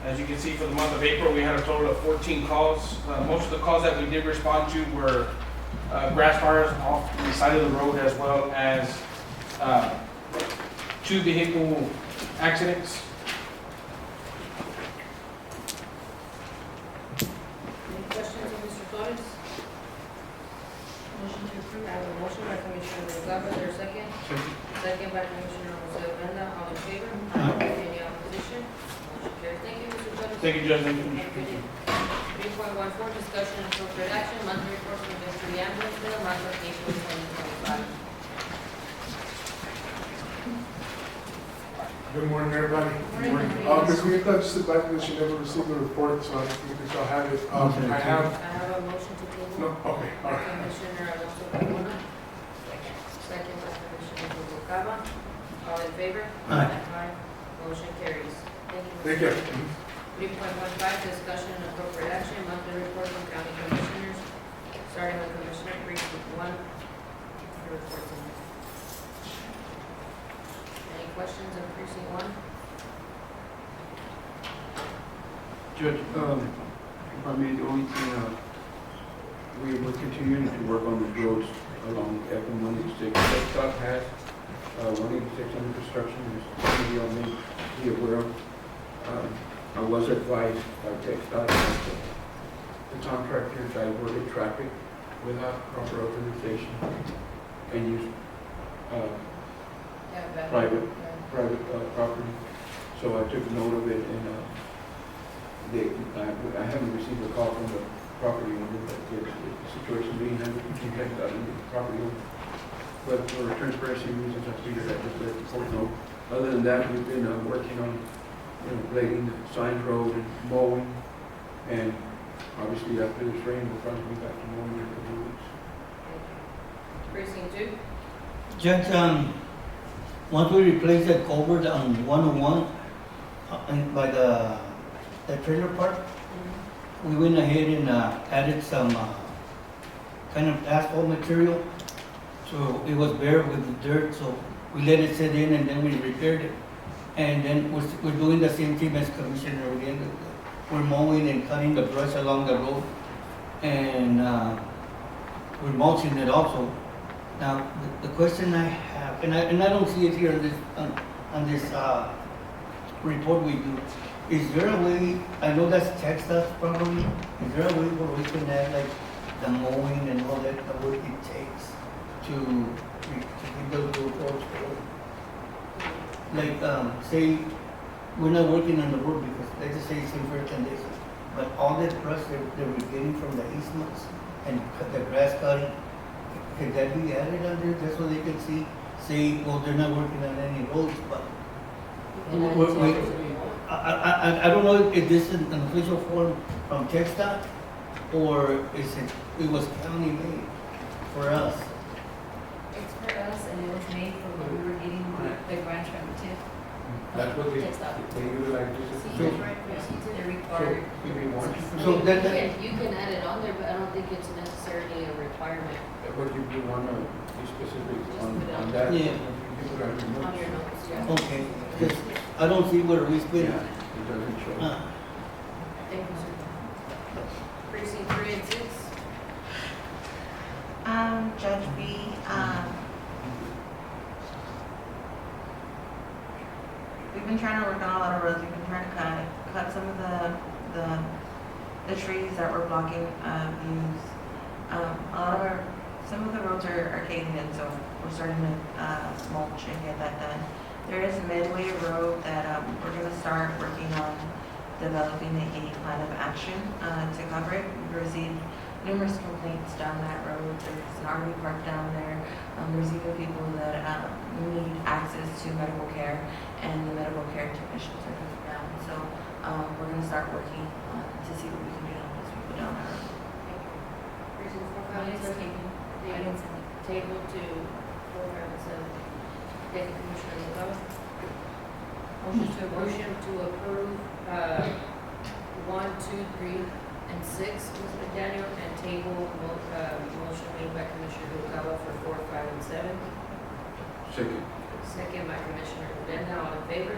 As you can see, for the month of April, we had a total of 14 calls. Most of the calls that we did respond to were grass fires off the side of the road, as well as 2 vehicle accidents. Any questions of Mr. Torres? Motion to approve. I have a motion by Commissioner Noguera. Is there a second? Second by Commissioner Jose Uranda. All in favor? Any opposition? Motion carries. Thank you, Mr. Torres. Thank you, Judge. Thank you, Have a good day. 3.14, discussion and appropriate action, monthly report from District Ambulance for the month of April 2025. Good morning, everybody. Good morning. Ms. Mita just advised me that she never received the report, so I don't think we shall have it. I have, I have a motion to table. no, okay, all right. Commissioner Alonso Carmona. Second by Commissioner Noguera. All in favor? Aye. Motion carries. Thank you. Thank you. 3.15, discussion and appropriate action, monthly report from county commissioners, starting with Commissioner Precinct 1. the reports in. Any questions on precinct one? Judge, if I may, the only thing, we're continuing to work on the roads along FM 186. TxDOT has 186 under construction, there's something y'all may be aware of. I was advised by TxDOT that the contractor diverted traffic without proper authorization and used private property. So I took note of it, and I haven't received a call from the property owner, but the situation being handled between TxDOT and the property owner. But for transparency reasons, I figured I'd just let the court know. Other than that, we've been working on, blading the Signs Road and mowing, and obviously after this rain, we'll probably be back to mowing in a couple of weeks. Precinct two? Judge, once we replace that culvert on 101, by the trailer park, we went ahead and added some kind of asphalt material. So it was bare with the dirt, so we let it sit in and then we repaired it. And then we're doing the same thing as Commissioner Oriendo. We're mowing and cutting the brush along the road, and we're mulching it also. Now, the question I have, and I don't see it here on this report we do, is there a way, I know that's TxDOT's probably, is there a way where we can add like the mowing and all that, the work it takes to keep those roads going? Like, say, we're not working on the road because, let's just say it's in fair condition, but all that brush that we're getting from the easements and the grass cutting, could that be added under just so they can see, say, well, they're not working on any roads, but I don't know if this is an official form from TxDOT or is it was county made for us. It's for us, and it was made for when we were getting the grants from TIF. That's what they do, like this. They're required. So, if we want to. So that, You can add it on there, but I don't think it's necessarily a requirement. But you do want to be specific on that? Yeah. You put it on your notes. On your notes, yeah. okay, just, I don't see where we spend. Yeah, it doesn't show. Thank you, sir. Precinct 3 and 6? Judge B, we've been trying to work on a lot of roads. We've been trying to cut some of the trees that were blocking views. Some of the roads are caving in, so we're starting to mulch and get that done. There is Midway Road that we're going to start working on developing a plan of action to cover it. We've received numerous complaints down that road. There's an RV park down there. There's even people that need access to medical care, and the medical care technicians are coming down. So we're going to start working to see what we can do to help those people down that road. Precinct 4, 5, and 7? I didn't send it. Table to 4, 5, and 7. Thank you, Commissioner Noguera. Motion to approve 1, 2, 3, and 6, Ms. McDaniel, and table motion made by Commissioner Noguera for 4, 5, and 7. Second. Second by Commissioner Odena. All in favor?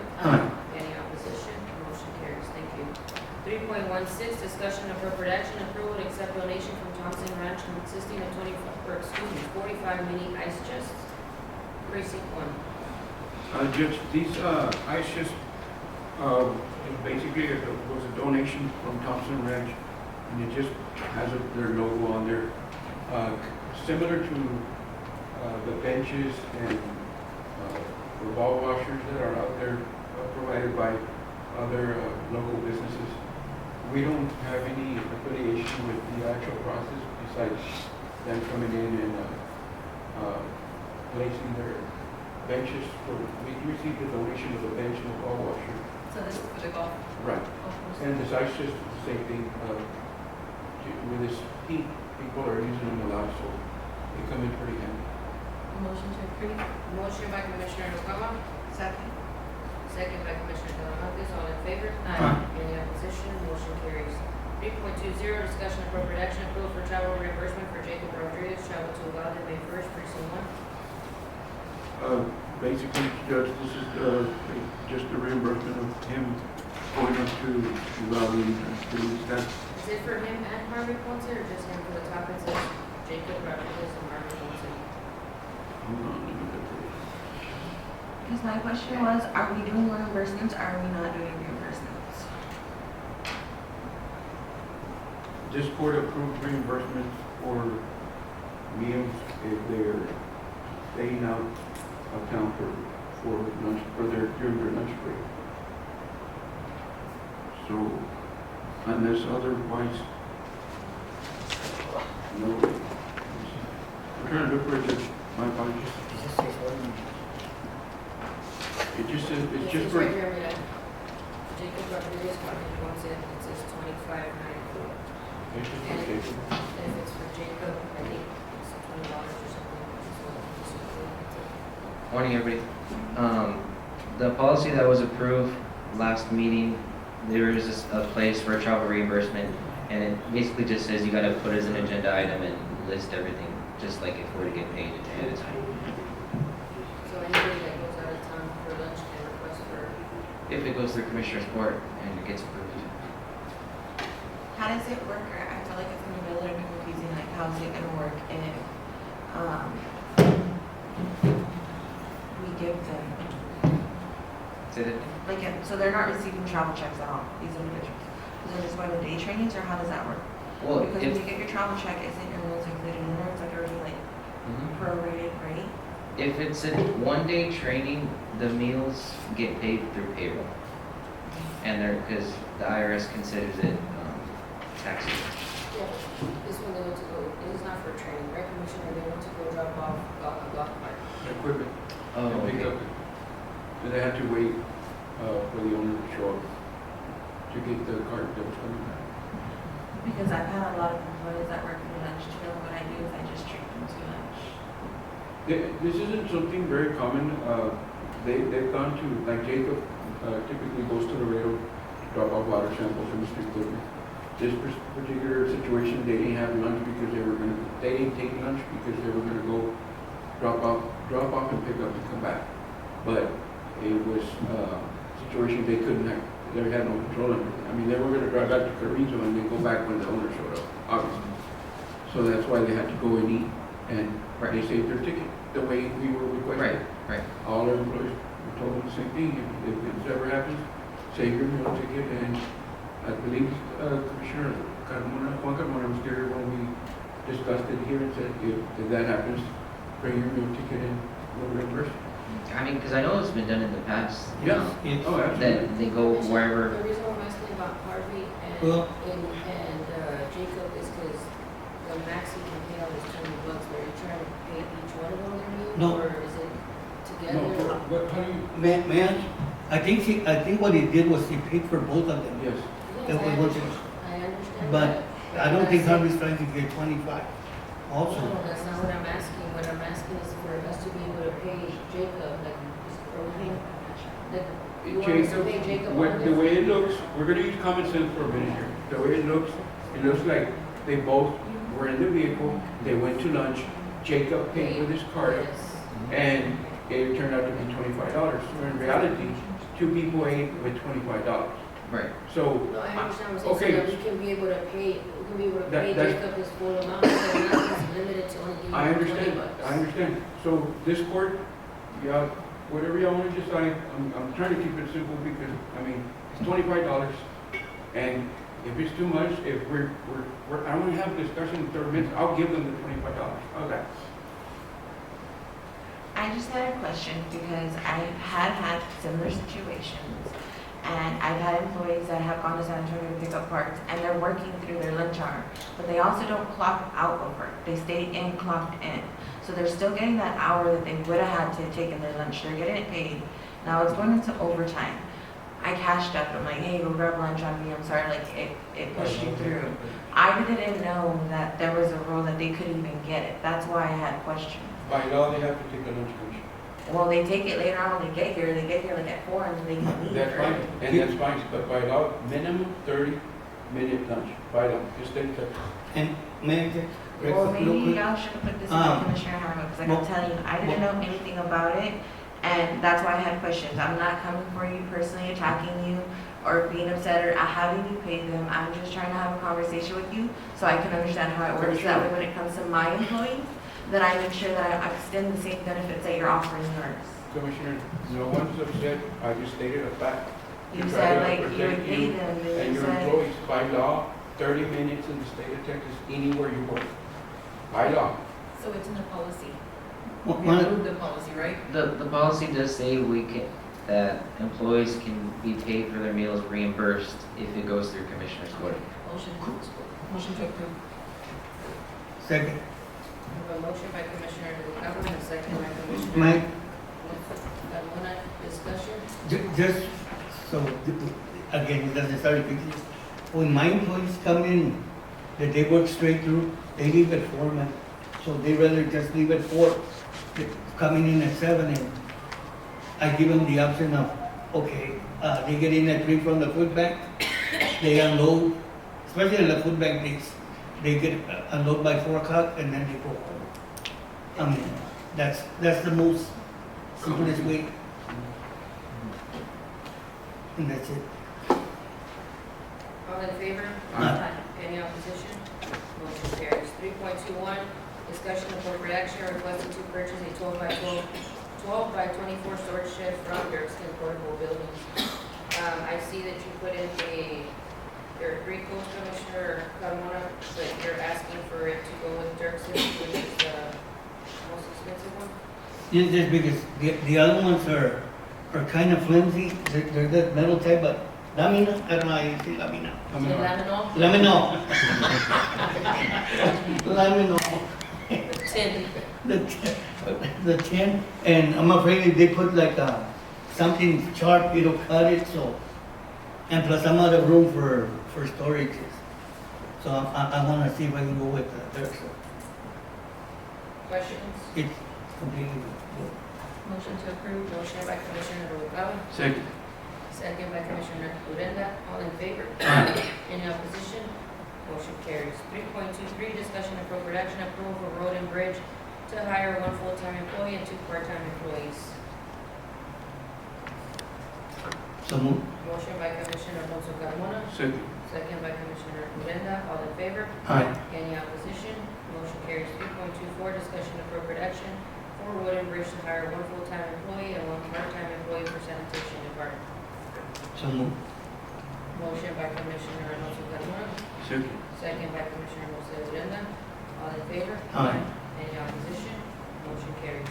Any opposition? Motion carries. Thank you. 3.16, discussion of appropriate action, approval to accept donation from Thompson Ranch consisting of 45 mini ice chests. Precinct 1. Judge, these ice chests, basically it was a donation from Thompson Ranch, and it just has their logo on there. Similar to the benches and the ball washers that are out there provided by other local businesses. We don't have any affiliation with the actual process besides them coming in and placing their benches. We received a donation of a bench and a ball washer. So this is for the golf. Right. course. And this ice just the same thing. With this heat, people are using them a lot, so they come in pretty handy. Motion to approve. Motion by Commissioner Noguera. Second. Second by Commissioner Talamantes. All in favor? Aye. Any opposition? Motion carries. 3.20, discussion appropriate action, approval for travel reimbursement for Jacob Rodriguez, travel to Uvalde, May 1st, precinct 1. Basically, Judge, this is just a reimbursement of him going up to Valley and doing that. Is it for him and Marvin Ponce, or just him for the top? It says Jacob Rodriguez and Marvin Ponce. Hold on, let me look at it. Because my question was, are we doing reimbursements, or are we not doing reimbursements? This court approved reimbursements for meals if they're staying out of town for lunch, during their lunch break. So, unless otherwise, no. I'm trying to look for it, Judge. My apologies. It just says, it's just for, right here, mira. Jacob Rodriguez, Marvin Ponce, it says $25.94. it's just for And Jacob. if it's for Jacob, I think it's $20 or something. Morning, everybody. The policy that was approved last meeting, there is a place for travel reimbursement, and it basically just says you gotta put as an agenda item and list everything, just like if we were to get paid ahead of time. So anybody that goes out of town for lunch can request for, If it goes through Commissioner's Court and it gets approved. How does it work? Or I feel like it's gonna be a little bit confusing, like how's it gonna work if, we give them, Is it? like, so they're not receiving travel checks at all, these individuals? So they're just going to day trainings, or how does that work? Well, Because if, when you get your travel check, isn't your meals included in there? It's like already like Mhm. prorated, right? if it's a one-day training, the meals get paid through payroll. And because the IRS considers it taxable. yeah, this one they went to go, it is not for training, right, Commissioner, they went to go drop off golf cart. Equipment. Oh, And pick okay. up. And they had to wait for the owner to show up to get the cart that was coming back. Because I've had a lot of employees that work for lunch too, what I do is I just treat them to lunch. This isn't something very common. They've gone to, like Jacob typically goes to Laredo to drop off water samples and street equipment. This particular situation, they didn't have lunch because they didn't take lunch because they were gonna go drop off and pick up and come back. But it was a situation they had no control over. I mean, they were gonna drive back to Carrizo and then go back when the owner showed up, obviously. So that's why they had to go and eat, and they saved their ticket, the way we were requesting. Right. All our employees were told them the same thing, if this ever happens, save your meal ticket, and I believe Commissioner Juan Carmona was there when we discussed it here and said, if that happens, bring your meal ticket in, we'll reimburse you. I mean, because I know it's been done in the past. you Yeah. know, Oh, absolutely. That they go wherever. The reason why I'm asking about Harvey Well- and Jacob is because the max he can pay out is $20. Are you trying to pay each one of them their meal? No. Or is it together? No, how do you? Man, I think what he did was he paid for both of them. Yes. Yes, It was one thing. I understand But that. I don't think I'm Harvey's trying to get 25 also. No, that's not what I'm asking. What I'm asking is for us to be able to pay Jacob, like, are we paying, like, you want us to pay Jacob on The this? way it looks, we're gonna use common sense for a minute here. The way it looks like they both were in the vehicle, they went to lunch, Jacob paid with his card, Yes. and it turned out to be $25. So in reality, two people ate with $25. Right. So, No, I understand what you're okay. saying, so that we can be able to pay, That's- Jacob his full amount, so we're not just limited to only giving I him understand, $20. I understand. So this court, yeah, whatever y'all want to decide, I'm trying to keep it simple because, I mean, it's $25. And if it's too much, if I want to have a discussion in 30 minutes, I'll give them the $25. How's that? I just had a question because I have had similar situations, and I've had employees that have gone to San Antonio to pick up parts, and they're working through their lunch hour, but they also don't clock out of work. They stay in, clocked in. So they're still getting that hour that they would have had to take in their lunch. They're getting it paid. Now it's going into overtime. I cashed up. I'm like, hey, go grab lunch on me. I'm sorry, like it pushed you through. I didn't know that there was a rule that they couldn't even get it. That's why I had questions. By law, they have to take a lunch commission. Well, they take it later on when they get here. They get here like at 4 and then they can leave. That's fine, right? and that's fine, but by law, minimum 30 30-minute lunch, buy them, just take it. And may I just, Well, real maybe quick? y'all should put this in Commissioner Harmon, because I can tell you, I didn't know anything about it, and that's why I had questions. I'm not coming for you personally, attacking you, or being upset, or having you pay them. I'm just trying to have a conversation with you, so I can understand how it works. That way, when it comes to my employees, then I make sure that I extend the same benefits that you're offering yours. Commissioner, no one's upset, I just stated a fact. You To try said to like you protect would pay them, And and you your said, employees, by law, 30 minutes in the state of Texas, anywhere you work. By law. So it's in the policy. Well, We one- approved the policy, right? The policy does say that employees can be paid for their meals reimbursed if it goes through Commissioner's Court. Motion to approve. Second. We have a motion by Commissioner Noguera and a second by Commissioner. Mike, Carmona, discussion? just so, again, it doesn't start repeating. When my employees come in, that they work straight through, they leave at 4, man. So they rather just leave at 4, coming in at 7, and I give them the option of, okay, they get in at 3 from the food bank, they unload, especially in the food bank days, they get unload by 4 o'clock, and then they go home. I mean, that's the most simplest way. And that's it. All in favor? Aye. Any opposition? Motion carries. 3.21, discussion of appropriate action requesting to purchase a 12 by 24 storage shed from Dirksen Portable Buildings. I see that you put in there are 3 quotes, Commissioner Carmona, but you're asking for it to go with Dirksen, which is the most expensive one? Just because the other ones are kind of flimsy, they're the metal type, but lamina, I don't know how you say lamina. Laminol? Laminol. Tin. The tin, and I'm afraid if they put like something sharp, it'll cut it, so. And plus I'm out of room for storages. So I wanna see if I can go with Dirksen. Questions? It's completely good. Motion to approve. Motion by Commissioner Noguera. Second. Second by Commissioner Urenda. All in favor? Any opposition? Motion carries. 3.23, discussion and appropriate action, approval for road and bridge to hire 1 full-time employee and 2 part-time employees. So move. Motion by Commissioner Alonso Carmona. Second. Second by Commissioner Urenda. All in favor? Aye. Any opposition? Motion carries. 3.24, discussion and appropriate action for road and bridge to hire 1 full-time employee and 1 part-time employee for sanitation department. So move. Motion by Commissioner Alonso Carmona. Second. Second by Commissioner Jose Urenda. All in favor? Aye. Any opposition? Motion carries.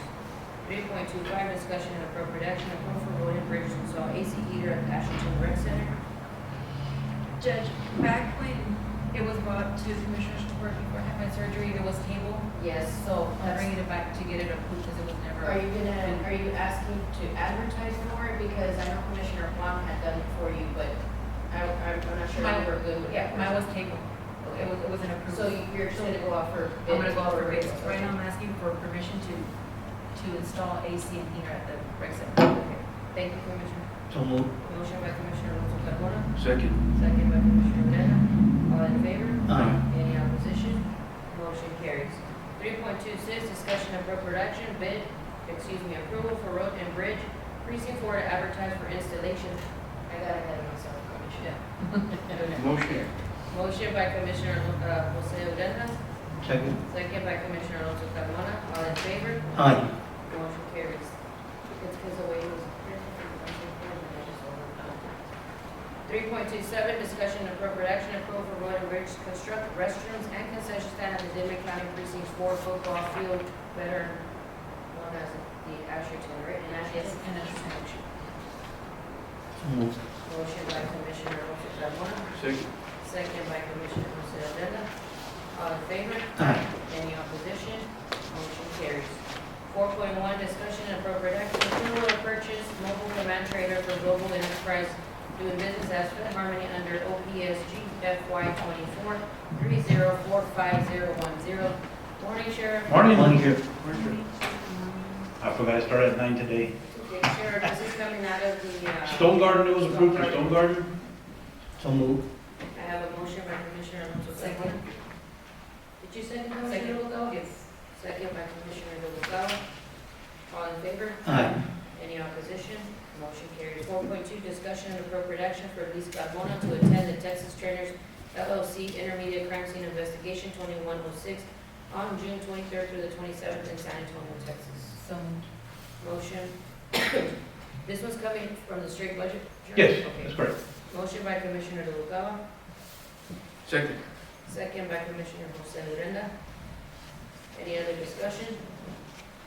3.25, discussion and appropriate action, approval for road and bridge to install AC heater at the Ashton Rec Center. Judge, back when it was brought to the Commissioner's Court before I had my surgery, it was cable. Yes. So I'm bringing it back to get it approved because it was never. Are you asking to advertise for it? Because I know Commissioner Juan had done it for you, but I'm not sure if you were good with it. Yeah, mine was cable. It wasn't approved. So you're just gonna go out for bids? I'm gonna go out for bids. Right now, I'm asking for permission to install AC and heater at the rec center. Okay. Thank you, Commissioner. So move. Motion by Commissioner Alonso Carmona. Second. Second by Commissioner Urenda. All in favor? Aye. Any opposition? Motion carries. 3.26, discussion and appropriate action, approval for road and bridge precinct 4 to advertise for installation. I got ahead of myself, Commissioner. Motion. Motion by Commissioner Jose Urenda, Second. second by Commissioner Alonso Carmona. All in favor? Aye. Motion carries. It's because the way it was. 3.27, discussion and appropriate action, approval for road and bridge to construct restrooms and concession stand at the Dimmit County Precinct 4 football field, better known as the Asherton, right? In Asherton? And that's So move. Motion by Commissioner Alonso Carmona, Second. second by Commissioner Jose Urenda. All in favor? Aye. Any opposition? Motion carries. 4.1, discussion and appropriate action, approval of purchase mobile command trailer for Global Enterprise doing business as Fit Harmony under OPSG FY 24-304510. Morning, Sheriff. Morning. Here. I forgot I started at 9 today. Okay, Sheriff, this is coming out of the, Stone Garden, it was approved for Stone Garden? So move. I have a motion motion by Commissioner Alonso Carmona. Second. Did you second, Commissioner Noguera? Yes. Second by Commissioner Noguera. All in favor? Aye. Any opposition? Motion carries. 4.2, discussion and appropriate action for Elise Carmona to attend the Texas Trainers LLC Intermediate Crime Scene Investigation 2106 on June 23rd through the 27th in San Antonio, Texas. So moved. Motion. This one's coming from the straight budget? Sure? Yes, Okay. that's correct. Motion by Commissioner Noguera. Second. Second by Commissioner Jose Urenda. Any other discussion?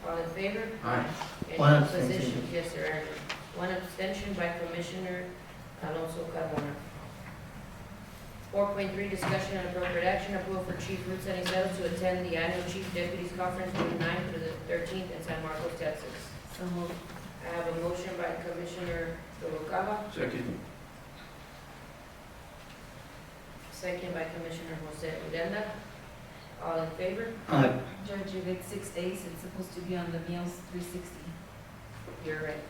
All in favor? Aye. Any One opposition? abstention. Yes, sir, Andrew. One abstention by Commissioner Alonso Carmona. 4.3, discussion and appropriate action, approval for Chief Ruth Ceniceros to attend the annual Chief Deputies Conference June 9th through the 13th in San Marcos, Texas. So moved. I have a motion by Commissioner Noguera, Second. second by Commissioner Jose Urenda. All in favor? Aye. Judge, if it's 6 days, it's supposed to be on the meals 360. You're right.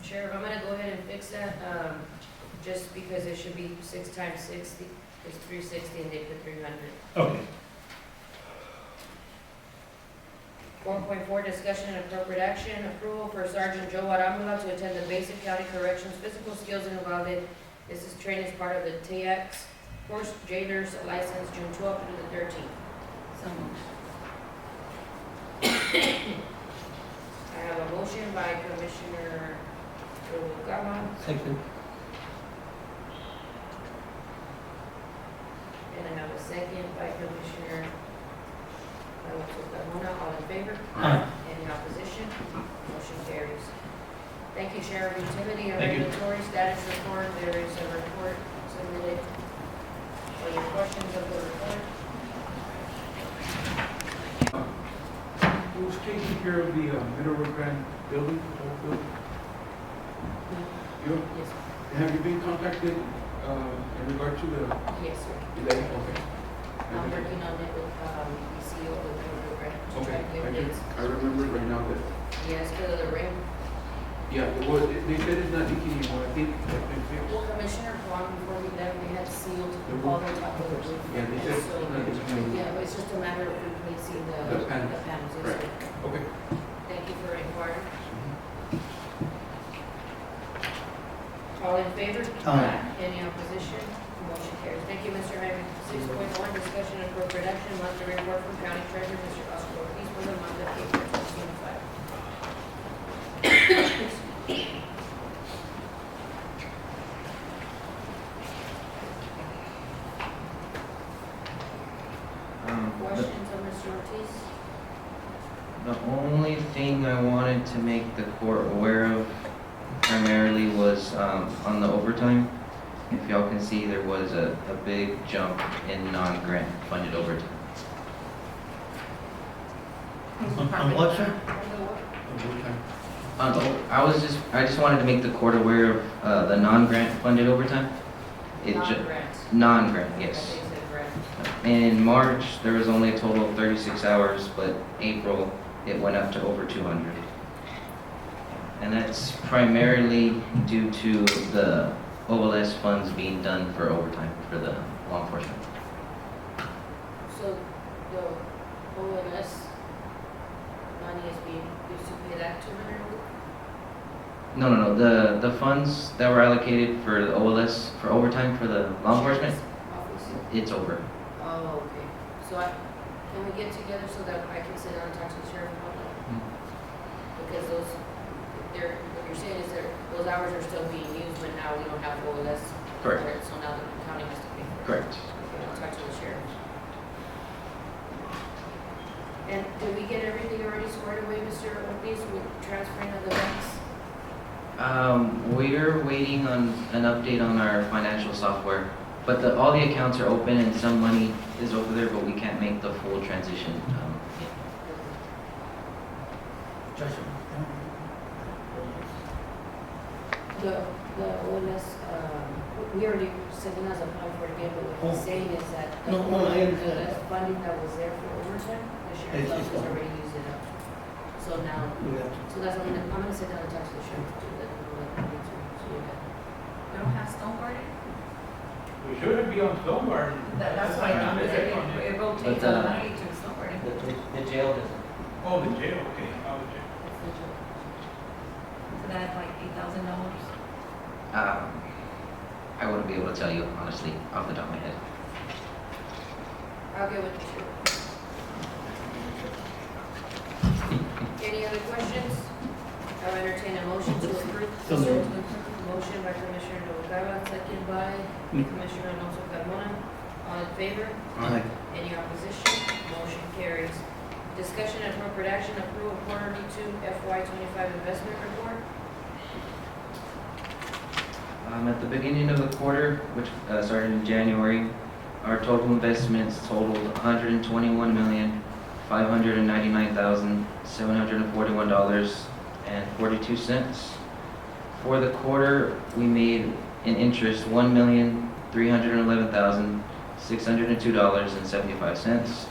Sheriff, I'm gonna go ahead and fix that, just because it should be 6 times 60, it's 360 and they put 300. Okay. 4.4, discussion and appropriate action, approval for Sergeant Joe Aramula to attend the Basic County Corrections Physical Skills in Uvalde. This is training as part of the TX Course Jailers License, June 12th through the 13th. So moved. I have a motion by Commissioner Noguera, Second. and I have a second by Commissioner Alonso Carmona. All in favor? Aye. Any opposition? Motion carries. Thank you, Sheriff. Utility and Thank you. regulatory status report. There is a report submitted. Any questions of the report? Who's taking care of the Middle Grand building, old building? You? Yes, Have you been contacted in regard to the, yes, sir. okay? I'm working on it with, ECO, with the grant, to try Okay, to get I bids. I remember right now that, Yes, because of the rain. yeah, it was, they said it's not leaking anymore, I think it's been fixed. Well, Commissioner Kwan, before we left, they had sealed The all roof? the top of the roof. Yeah, they said it's So, not leaking anymore. yeah, but it's just a matter of replacing The panels. the panels, yes, Right. sir. Okay. Thank you for inquiring. All in favor? Aye. Any opposition? Motion carries. Thank you, Mr. Hyman. 6.1, discussion and appropriate action, monthly report from County Treasurer, Mr. Oscar Ortiz, for the month of April 2025. Questions of Mr. Ortiz? The only thing I wanted to make the court aware of primarily was on the overtime. If y'all can see, there was a big jump in non-grant funded overtime. On what, sir? I just wanted to make the court aware of the non-grant funded overtime. It ju- Non-grants. Non-grant, I yes. think it's a grant. In March, there was only a total of 36 hours, but April, it went up to over 200. And that's primarily due to the OLS funds being done for overtime for the law enforcement. So the OLS money is being used to pay that 200? No. The funds that were allocated for the OLS for overtime for the law enforcement, Office? it's over. Oh, okay. So can we get together so that I can sit down and talk to the sheriff about that? Because what you're saying is that those hours are still being used, but now we don't have OLS. Correct. for it, So now the county has to pay for it. Correct. Okay, I'll talk to the sheriff. And did we get everything already squared away, Mr. Ortiz, with transferring of the banks? We're waiting on an update on our financial software, but all the accounts are open and some money is over there, but we can't make the full transition yet. The OLS, we already said us apply for it again, but what he's saying is that the I understand. the funding that was there for overtime, the sheriff's It's office gone. already used it up. So now, so that's what I'm gonna sit down and talk to the sheriff to let them know that we need to, so we got. We don't have stone guarded? We shouldn't be on somewhere. That's why I thought, that it rotates But, automatically to snowboard. The jail doesn't. Oh, the jail, okay, oh, the jail. So that's like $8,000. I wouldn't be able to tell you honestly off the top of my head. I'll get with you. Any other questions? I'll entertain a motion to approve. So moved. Motion by Commissioner Noguera, second by Commissioner Alonso Carmona. All in favor? Aye. Any opposition? Motion carries. Discussion and appropriate action, approve quarterly 2 FY25 investment report. At the beginning of the quarter, which started in January, our total investments totaled $121,599,741.42. For the quarter, we made in interest $1,311,602.75.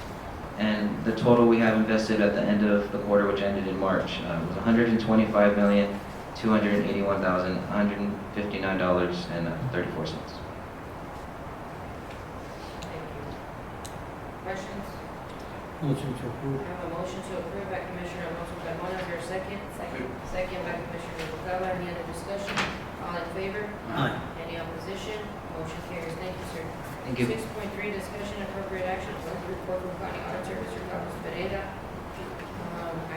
And the total we have invested at the end of the quarter, which ended in March, was $125,281,159.34. Thank you. Questions? Motion to I approve. have a motion to approve by Commissioner Alonso Carmona. Is there a second? Second by Commissioner Noguera. Any other discussion? All in favor? Aye. Any opposition? Motion carries. Thank you, sir. Thank you. 6.3, discussion and appropriate action, report from County Auditor, Mr. Carlos Pereira. I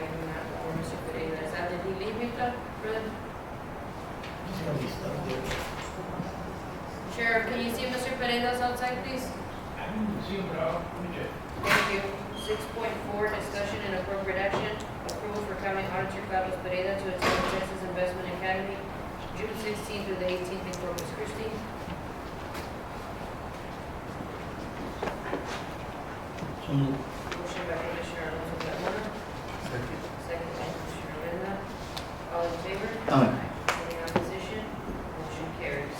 do not know Mr. Pereira. Is that, did he leave me, brother? Sheriff, can you see Mr. Pereira's outside, please? I didn't see him, but I'll, let me check. Thank you. 6.4, discussion and appropriate action, approval for County Auditor Carlos Pereira to attend Texas Investment Academy, June 16th through the 18th in Corpus Christi. So moved. Motion by Commissioner Alonso Carmona, Second. second by Commissioner Odena. All in favor? Aye. Any opposition? Motion carries.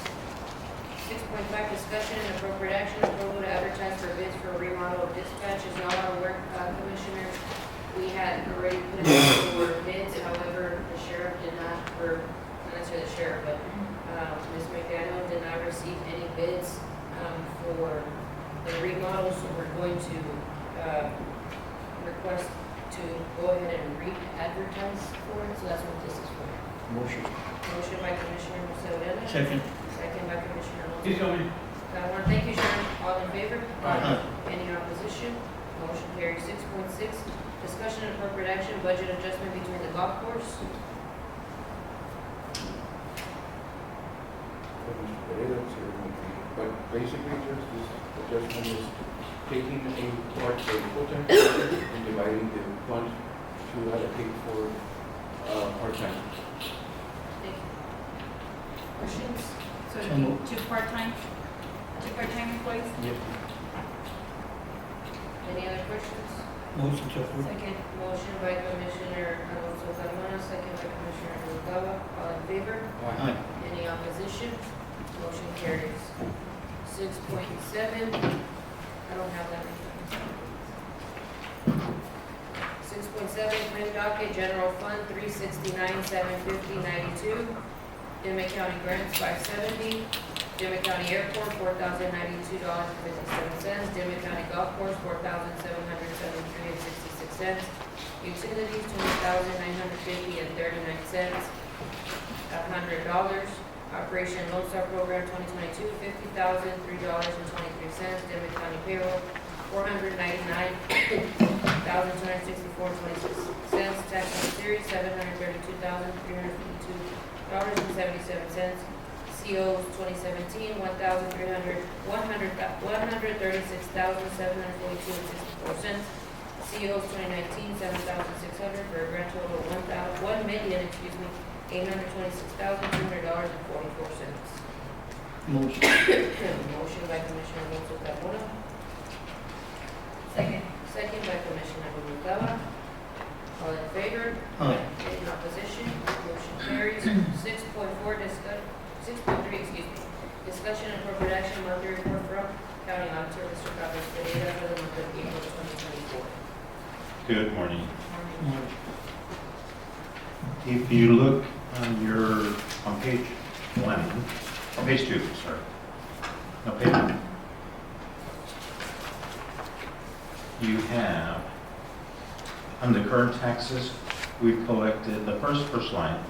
6.5, discussion and appropriate action, approval to advertise for bids for remodel of dispatch is not our work, Commissioners. We had already put in for bids, however, the sheriff did not, or not necessarily the sheriff, but Ms. McDaniel did not receive any bids for the remodel, so we're going to request to go ahead and re-advertise for it, so that's what this is for. Motion. Motion by Commissioner Odena. Second. Second by Commissioner He's Alonso. coming. Got one, thank you, Sharon. All in favor? Aye. Any opposition? Motion carries. 6.6, discussion and appropriate action, budget adjustment between the golf course. But basically, just this adjustment is taking a part of the full-time position and dividing the funds to allocate for part-time. Thank you. Questions? So it'd be two part-time employees? Yep. Any other questions? Motion to approve. Second. Motion by Commissioner Alonso Carmona, second by Commissioner Noguera. All in favor? Aye. Any opposition? Motion carries. 6.7, I don't have that. 6.7, claim docket, general fund, 369,750.92. Dimmit County grants, 570. Dimmit County Airport, $4,092.57. Dimmit County Golf Course, $4,773.66. Utilities, $20,950.39. $100. Operation Lone Star Program 2022, $50,003.23. Dimmit County Payroll, $499,264.26. Tax on series, $732,352.77. COs 2017, $136,742.64. COs 2019, $7,600 for a grand total of $1,826,200.44. Motion. Motion by Commissioner Alonso Carmona. Second. Second by Commissioner Noguera. All in favor? Aye. Any opposition? Motion carries. 6.3, discussion and appropriate action, monthly report from County Auditor, Mr. Carlos Pereira, for the month of April 2024. Good morning. If you look on page 1, on page 2, sorry. No payment. You have, under current taxes, we've collected, the first line,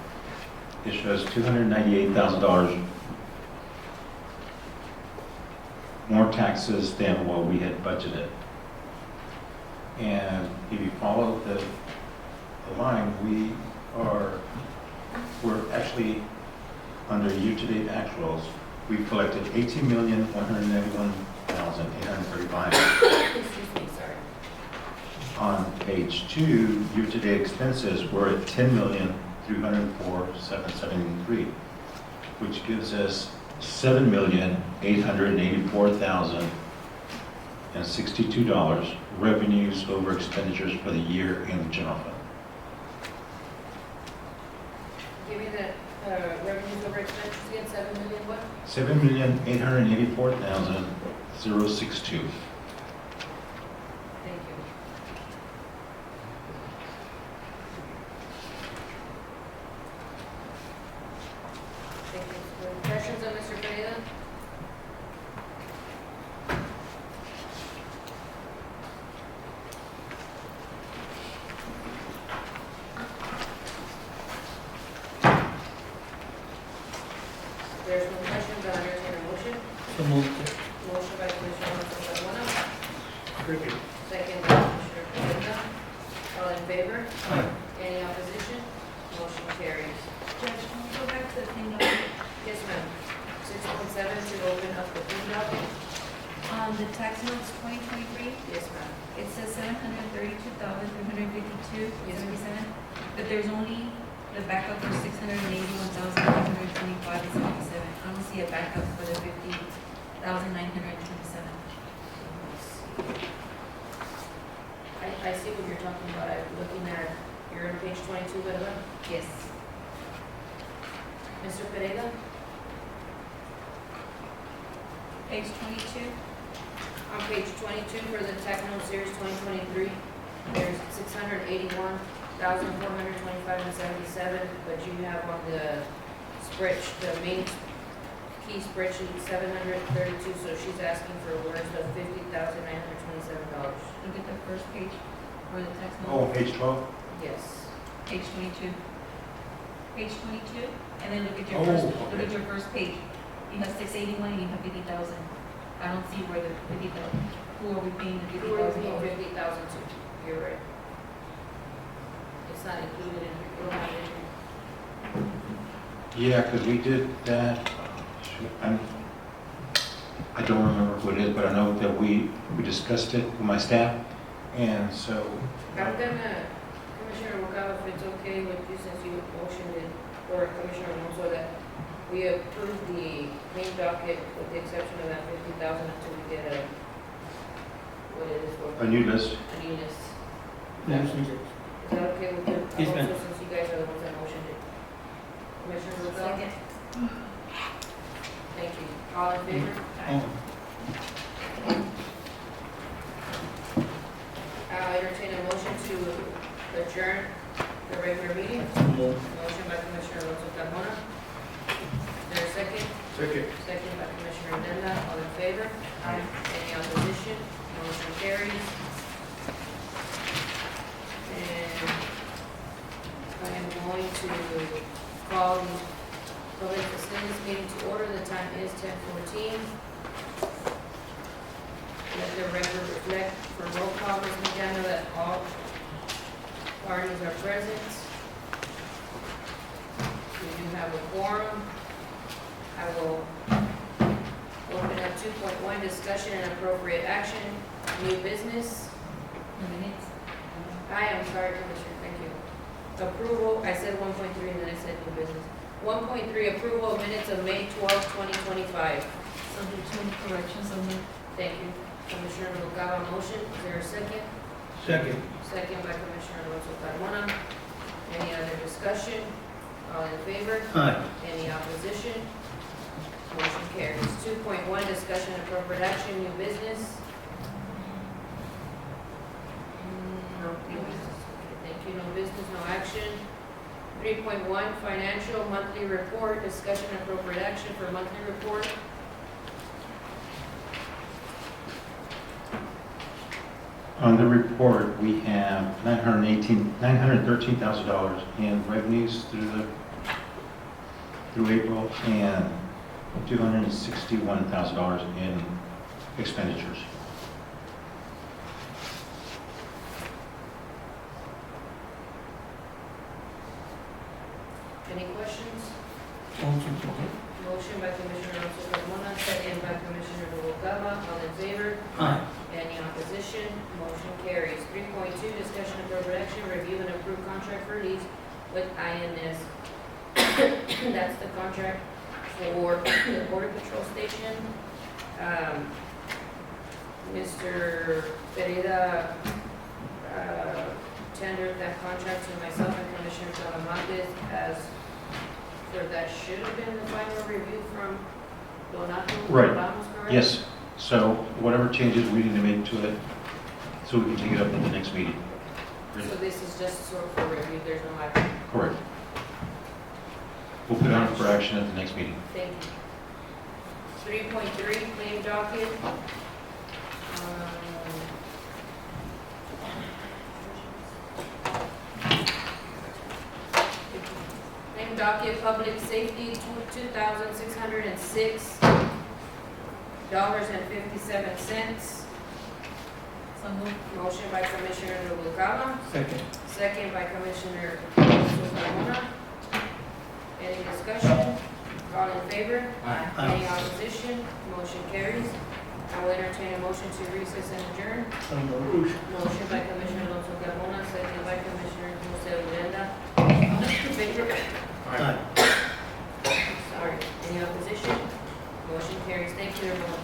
it shows $298,000 more taxes than what we had budgeted. And if you follow the line, we're actually, under year-to-date actuals, we've collected $18,191,835. Excuse me, sorry. On page 2, year-to-date expenses, we're at $10,304,773, which gives us $7,884,062 revenues over expenditures for the year in the general fund. Give me the revenues over expenditures again, 7 million what? $7,884,062. Thank you. Thank you. Questions on Mr. Pereira? There's no questions, I'll entertain a motion. So moved. Motion by Commissioner Alonso Carmona, Second. second by Commissioner Odena. All in favor? Aye. Any opposition? Motion carries. Judge, can we go back to the thing that, Yes, ma'am. 6.7 to open up the food docket. on the tax notes 2023, Yes, ma'am. it says 732,352.77, but there's only the backup for 681,925.77. I don't see a backup for the 50,927. I see what you're talking about. I'm looking at, you're on page 22, ¿verdad? Yes. Mr. Pereira? Page 22. On page 22 for the Tech Note Series 2023, there's 681,425.77, but you have on the spreadsheet, the main key spreadsheet, 732, so she's asking for where's the $50,927? Look at the first page where the tax Oh, note. page 12? Yes. Page 22. Page 22, and then look at your Oh, first, okay. look at your first page. You have 681 and you have 50,000. I don't see where the 50,000, who are we paying the Who are we paying 50,000? $50,000 to? You're right. It's not included in, you don't have it in here. Yeah, because we did that, I don't remember who it is, but I know that we discussed it with my staff, and so, I'm gonna, Commissioner Mercado, if it's okay with you, since you motioned it, or Commissioner Alonso, that we approve the main docket with the exception of that 50,000 until we get what it is for. a new list. A new list. Motion. Is that okay with you? Yes, ma'am. Also, since you guys are the ones that motioned it. Commissioner Mercado? Second. Thank you. All in favor? Oh, I'll entertain a motion to adjourn the regular meeting. moved. Motion by Commissioner Alonso Carmona. Is there a second? Second. Second by Commissioner Odena. All in favor? Aye. Any opposition? Motion carries. And I am going to call the public facilities meeting to order. The time is 10:14. Let the record reflect for roll call, Ms. McDaniel, that all parties are present. We do have a quorum. I will open up 2.1, discussion and appropriate action, new business. Minutes. I am sorry, Commissioner, thank you. Approval, I said 1.3 and then I said new business. 1.3, approval of minutes of May 12, 2025. So the two corrections on the, Thank you. Commissioner Mercado, motion. Is there a second? Second. Second by Commissioner Alonso Carmona. Any other discussion? All in favor? Aye. Any opposition? Motion carries. 2.1, discussion and appropriate action, new business. no, new business. Thank you, no business, no action. 3.1, financial monthly report, discussion and appropriate action for monthly report. On the report, we have $913,000 in revenues through April and $261,000 in expenditures. Any questions? Motion to approve. Motion by Commissioner Alonso Carmona, second by Commissioner Noguera. All in favor? Aye. Any opposition? Motion carries. 3.2, discussion of appropriate action, review and approve contract for lease with INS. That's the contract for the Border Patrol Station. Mr. Pereira tendered that contract to myself and Commissioner Talamantes as for that should have been the final review from Donato. Right. Ramos, correct? Yes, so whatever changes we need to make to it, so we can take it up in the next meeting. So this is just sort of for review, there's no action. Correct. We'll put it on for action at the next meeting. Thank you. 3.3, claim docket. Claim docket, public safety, $2,606.57. Motion by Commissioner Noguera, Second. second by Commissioner Carmona. Any discussion? All in favor? Aye. Any opposition? Motion carries. I will entertain a motion to recess and adjourn. So moved. Motion by Commissioner Alonso Carmona, second by Commissioner Jose Urenda. All in favor? Aye. Sorry. Any opposition? Motion carries. Thank you, everyone.